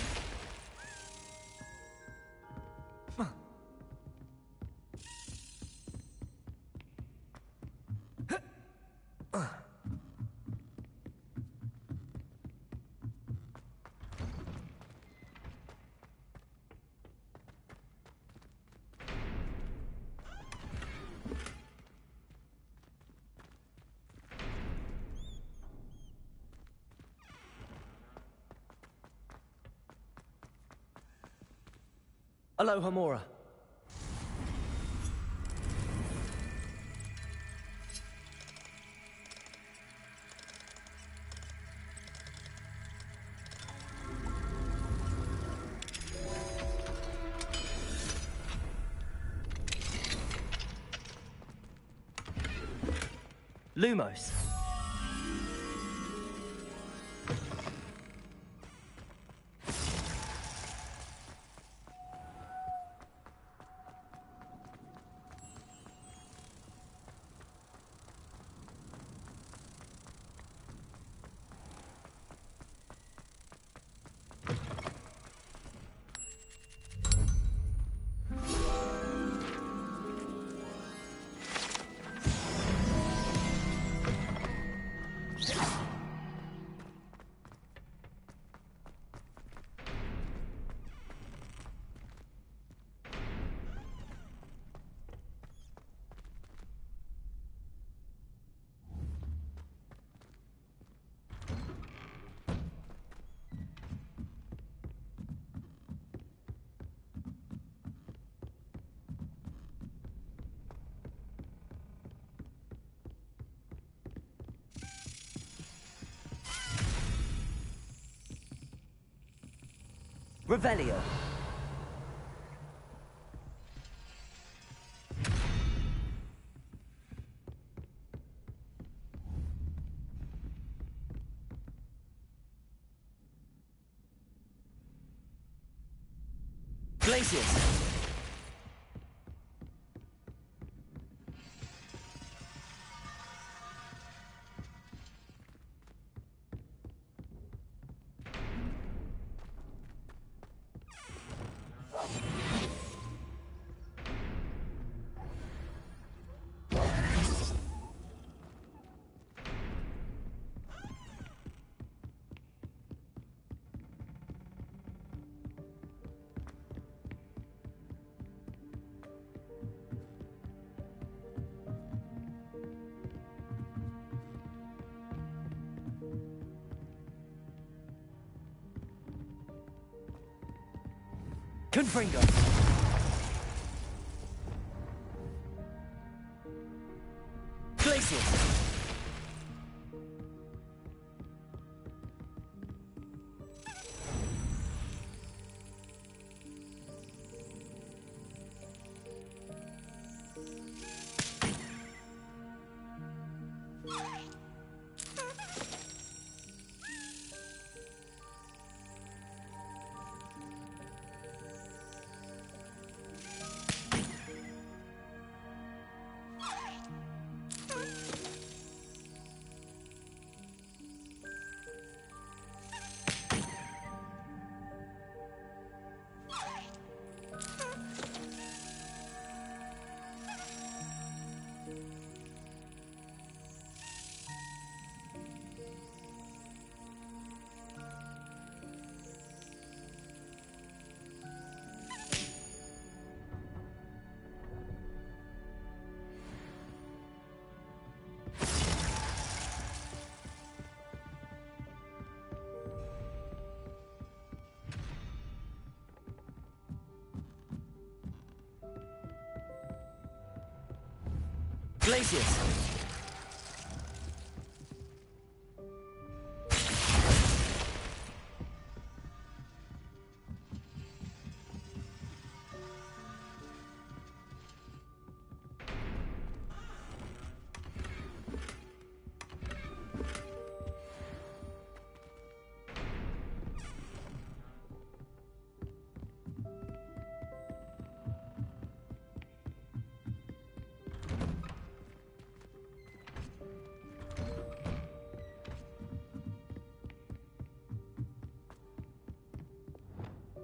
Alohomora. Lumos. Revelio. Glacius. Confringo. Glacius. Glacius!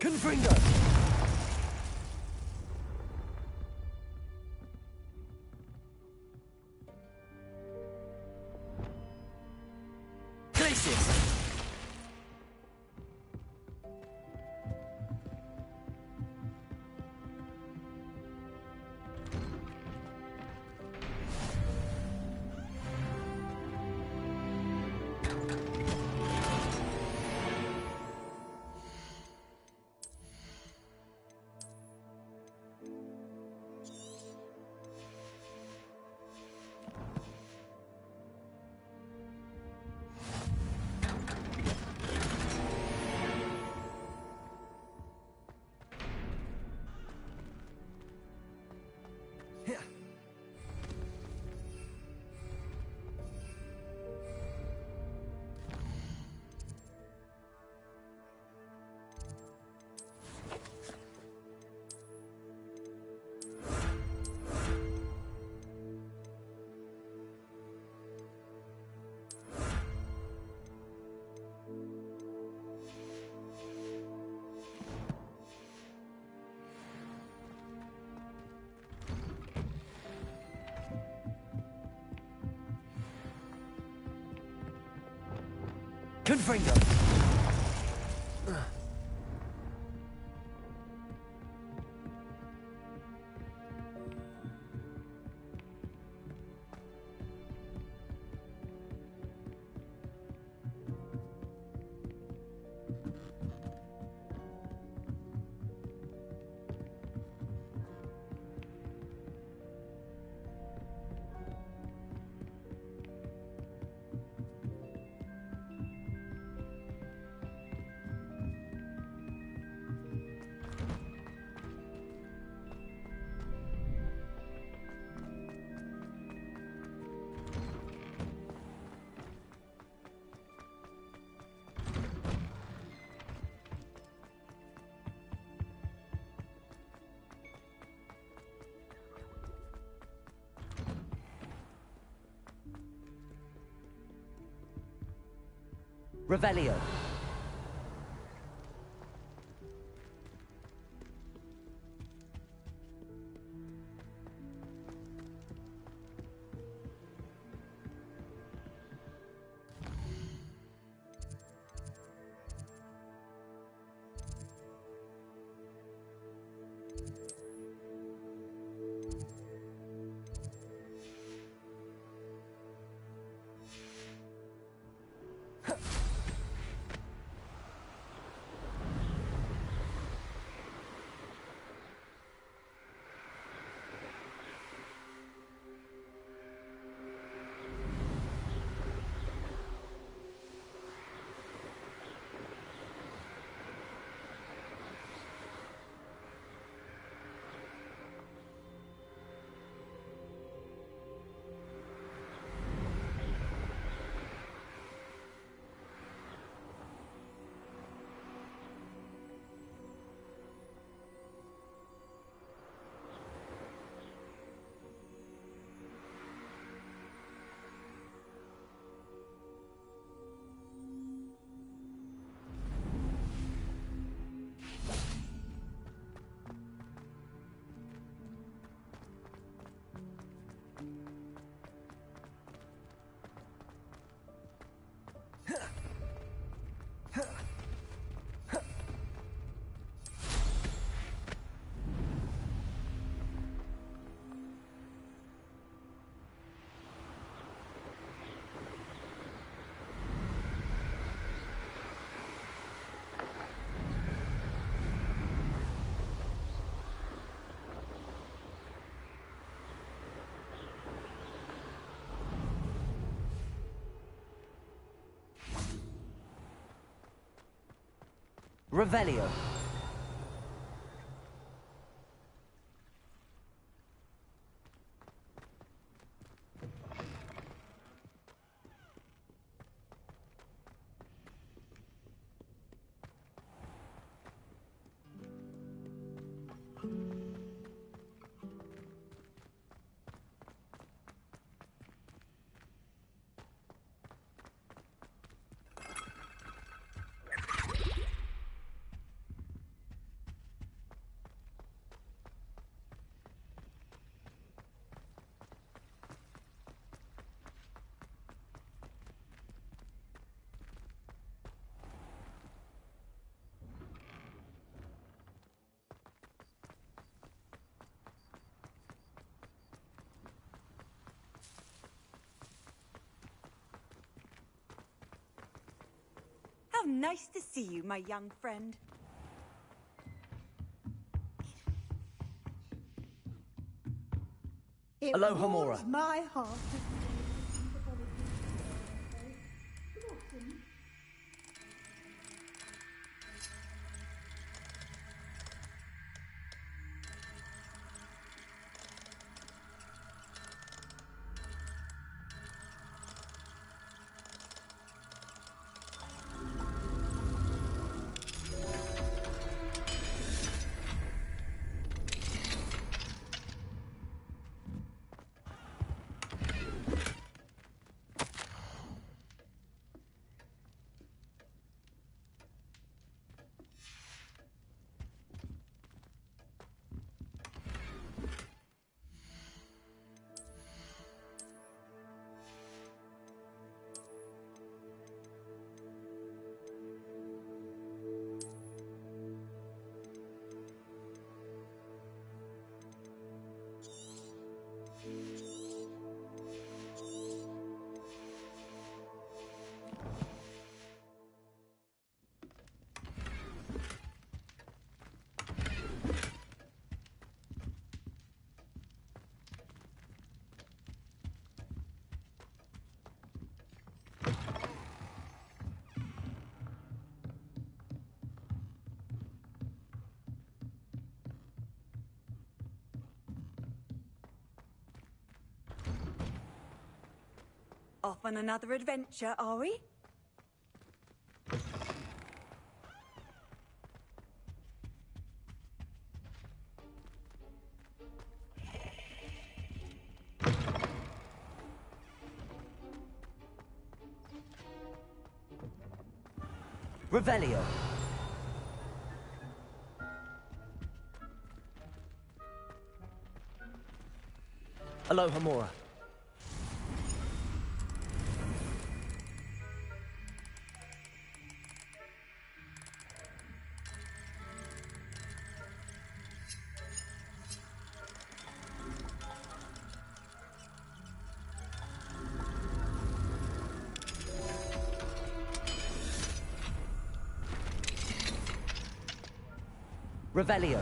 Confringo! Glacius! Confringo! Revelio. Revelio. How nice to see you, my young friend. It Aloha, warms Mora. my heart. Off on another adventure, are we? Revelio. Aloha, Mora. Revelio.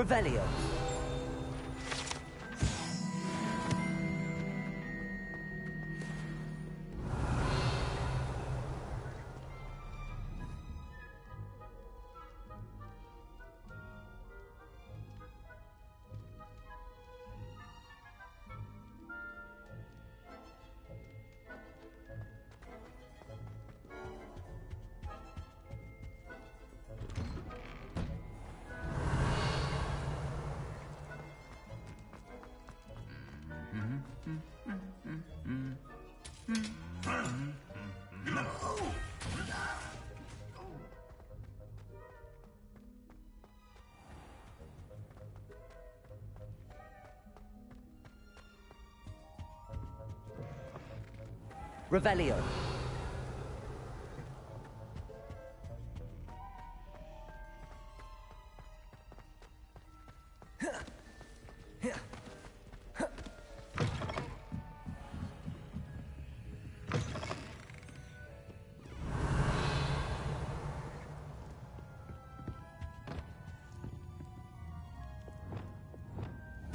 Revelio. Revelio.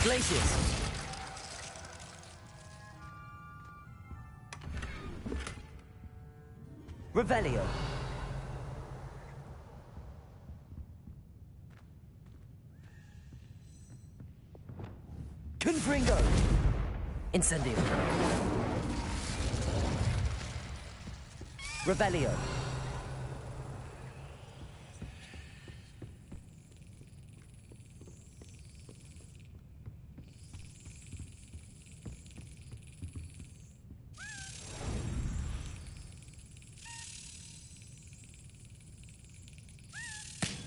Glacius. Revelio. Confringo. Incendio. Revelio.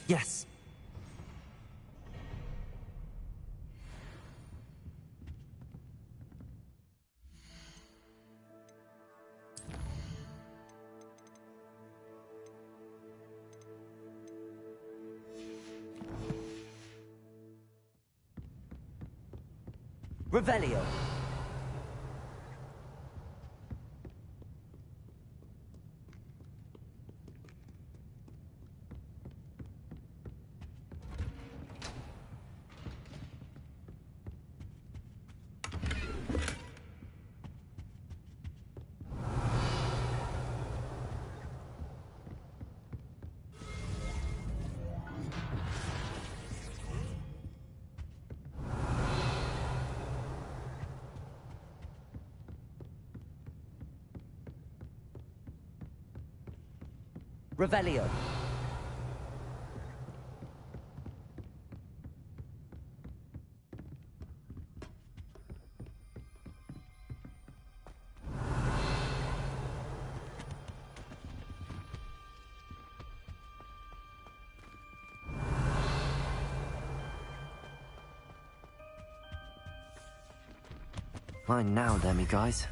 Yes. Revelio. Revelio. Mine now, Demi guys.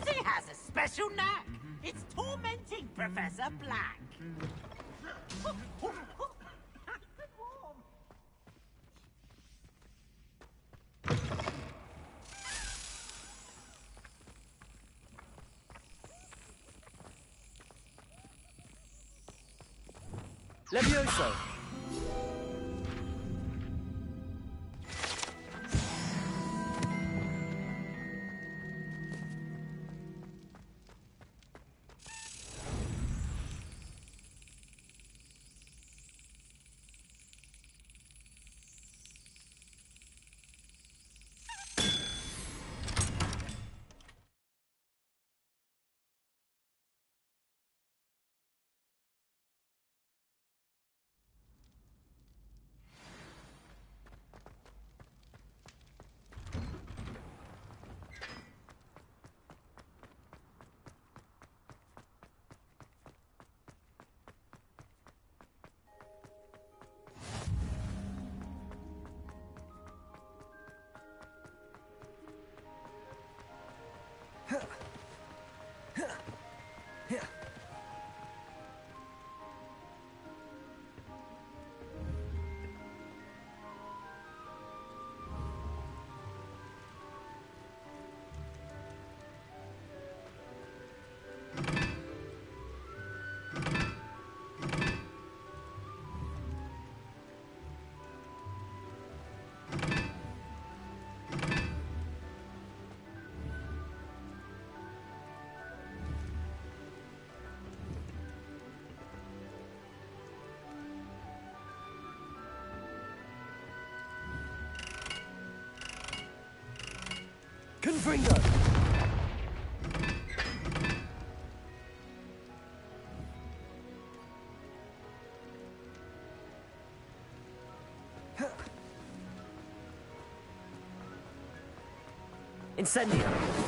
She has a special knack. It's tormenting Professor Black. Levioso. Confringo! Incendio!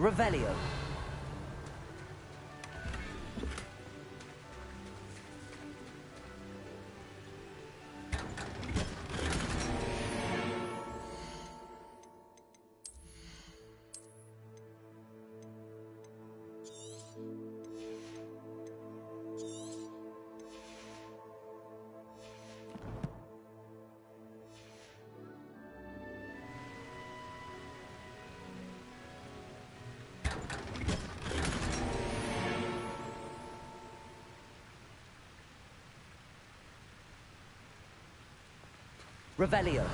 Revelio. Revelio.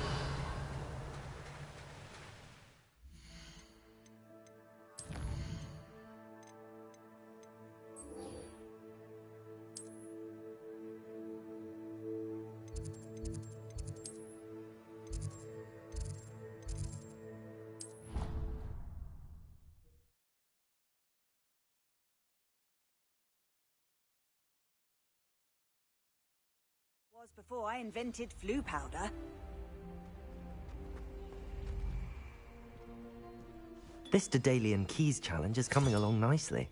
Was before I invented flu powder. This Daedalian Keys challenge is coming along nicely.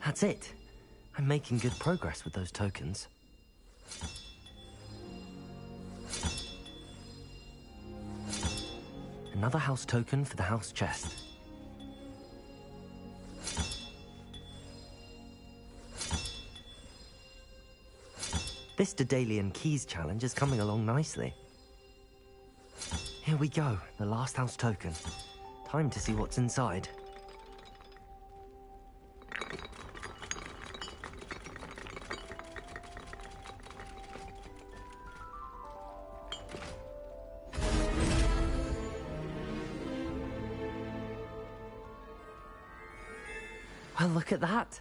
That's it. I'm making good progress with those tokens. Another house token for the house chest. This Daedalian Keys challenge is coming along nicely. Here we go, the last house token. Time to see what's inside. Well, look at that.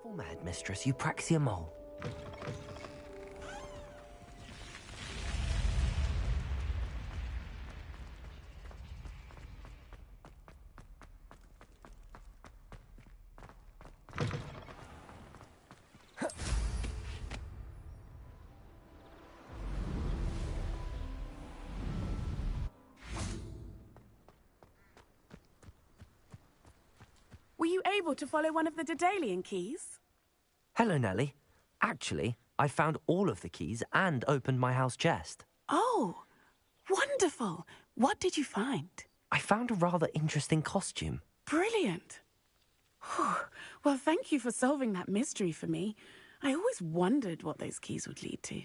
Former headmistress Eupraxia Mole. Were you able to follow one of the Daedalian keys? Hello, Nellie. Actually, I found all of the keys and opened my house chest. Oh, wonderful. What did you find? I found a rather interesting costume. Brilliant. Well, thank you for solving that mystery for me. I always wondered what those keys would lead to.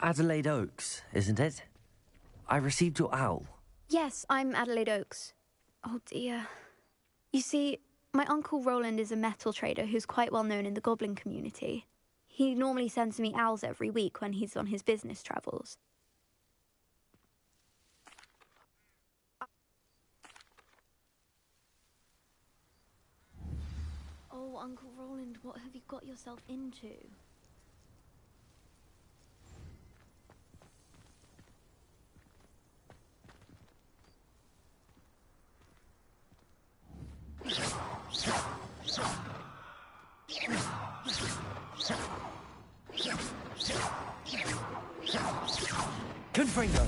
Adelaide Oaks, isn't it? I received your owl. Yes, I'm Adelaide Oaks. Oh dear. You see, my Uncle Roland is a metal trader who's quite well known in the goblin community. He normally sends me owls every week when he's on his business travels. Oh, Uncle Roland, what have you got yourself into? Confringo!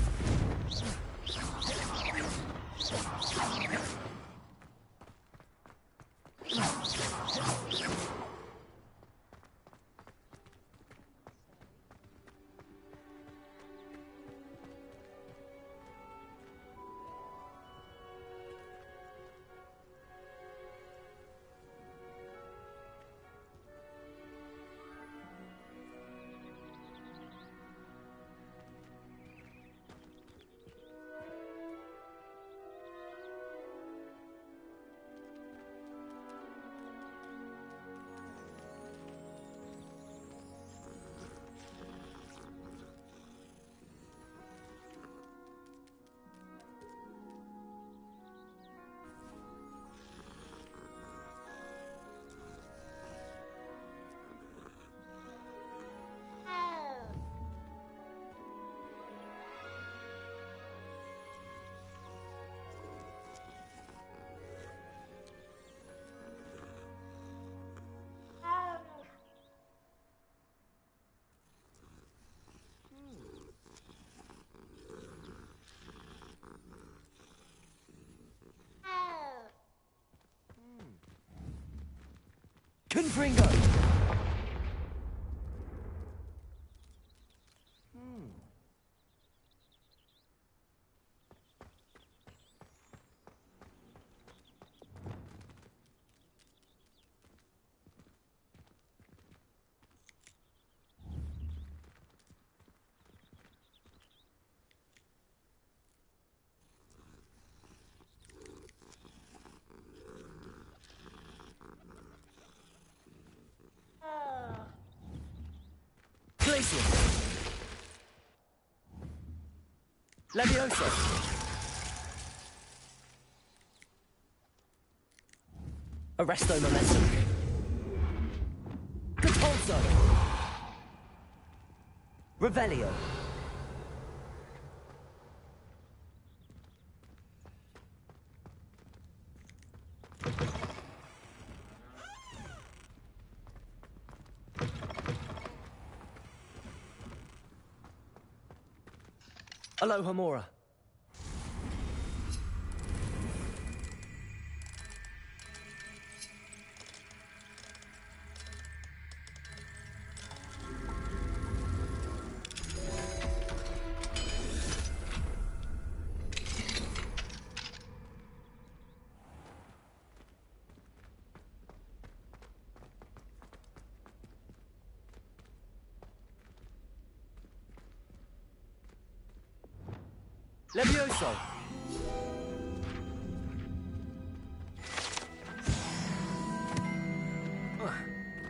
Confringo! Glacier! Levioso! Arresto Momentum! Repulso! Revelio! Aloha Mora. Levioso!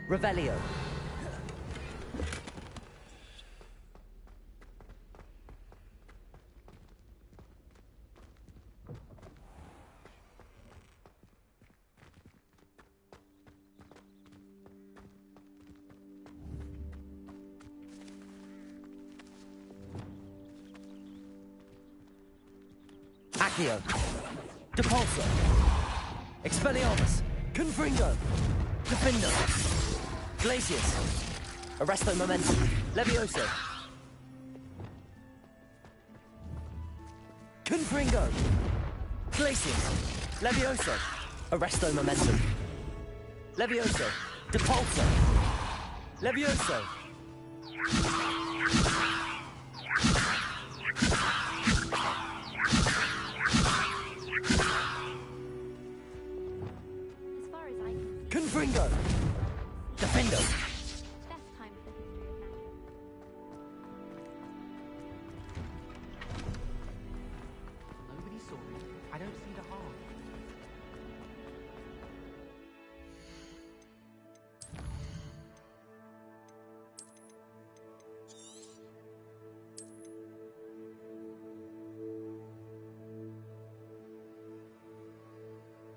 Revelio! Accio! Depulso! Expelliarmus! Confringo! Defindo! Glacius! Arresto Momentum! Levioso! Confringo! Glacius. Levioso. Arresto momentum. Levioso. Depulso. Levioso. Confringo. Defendo.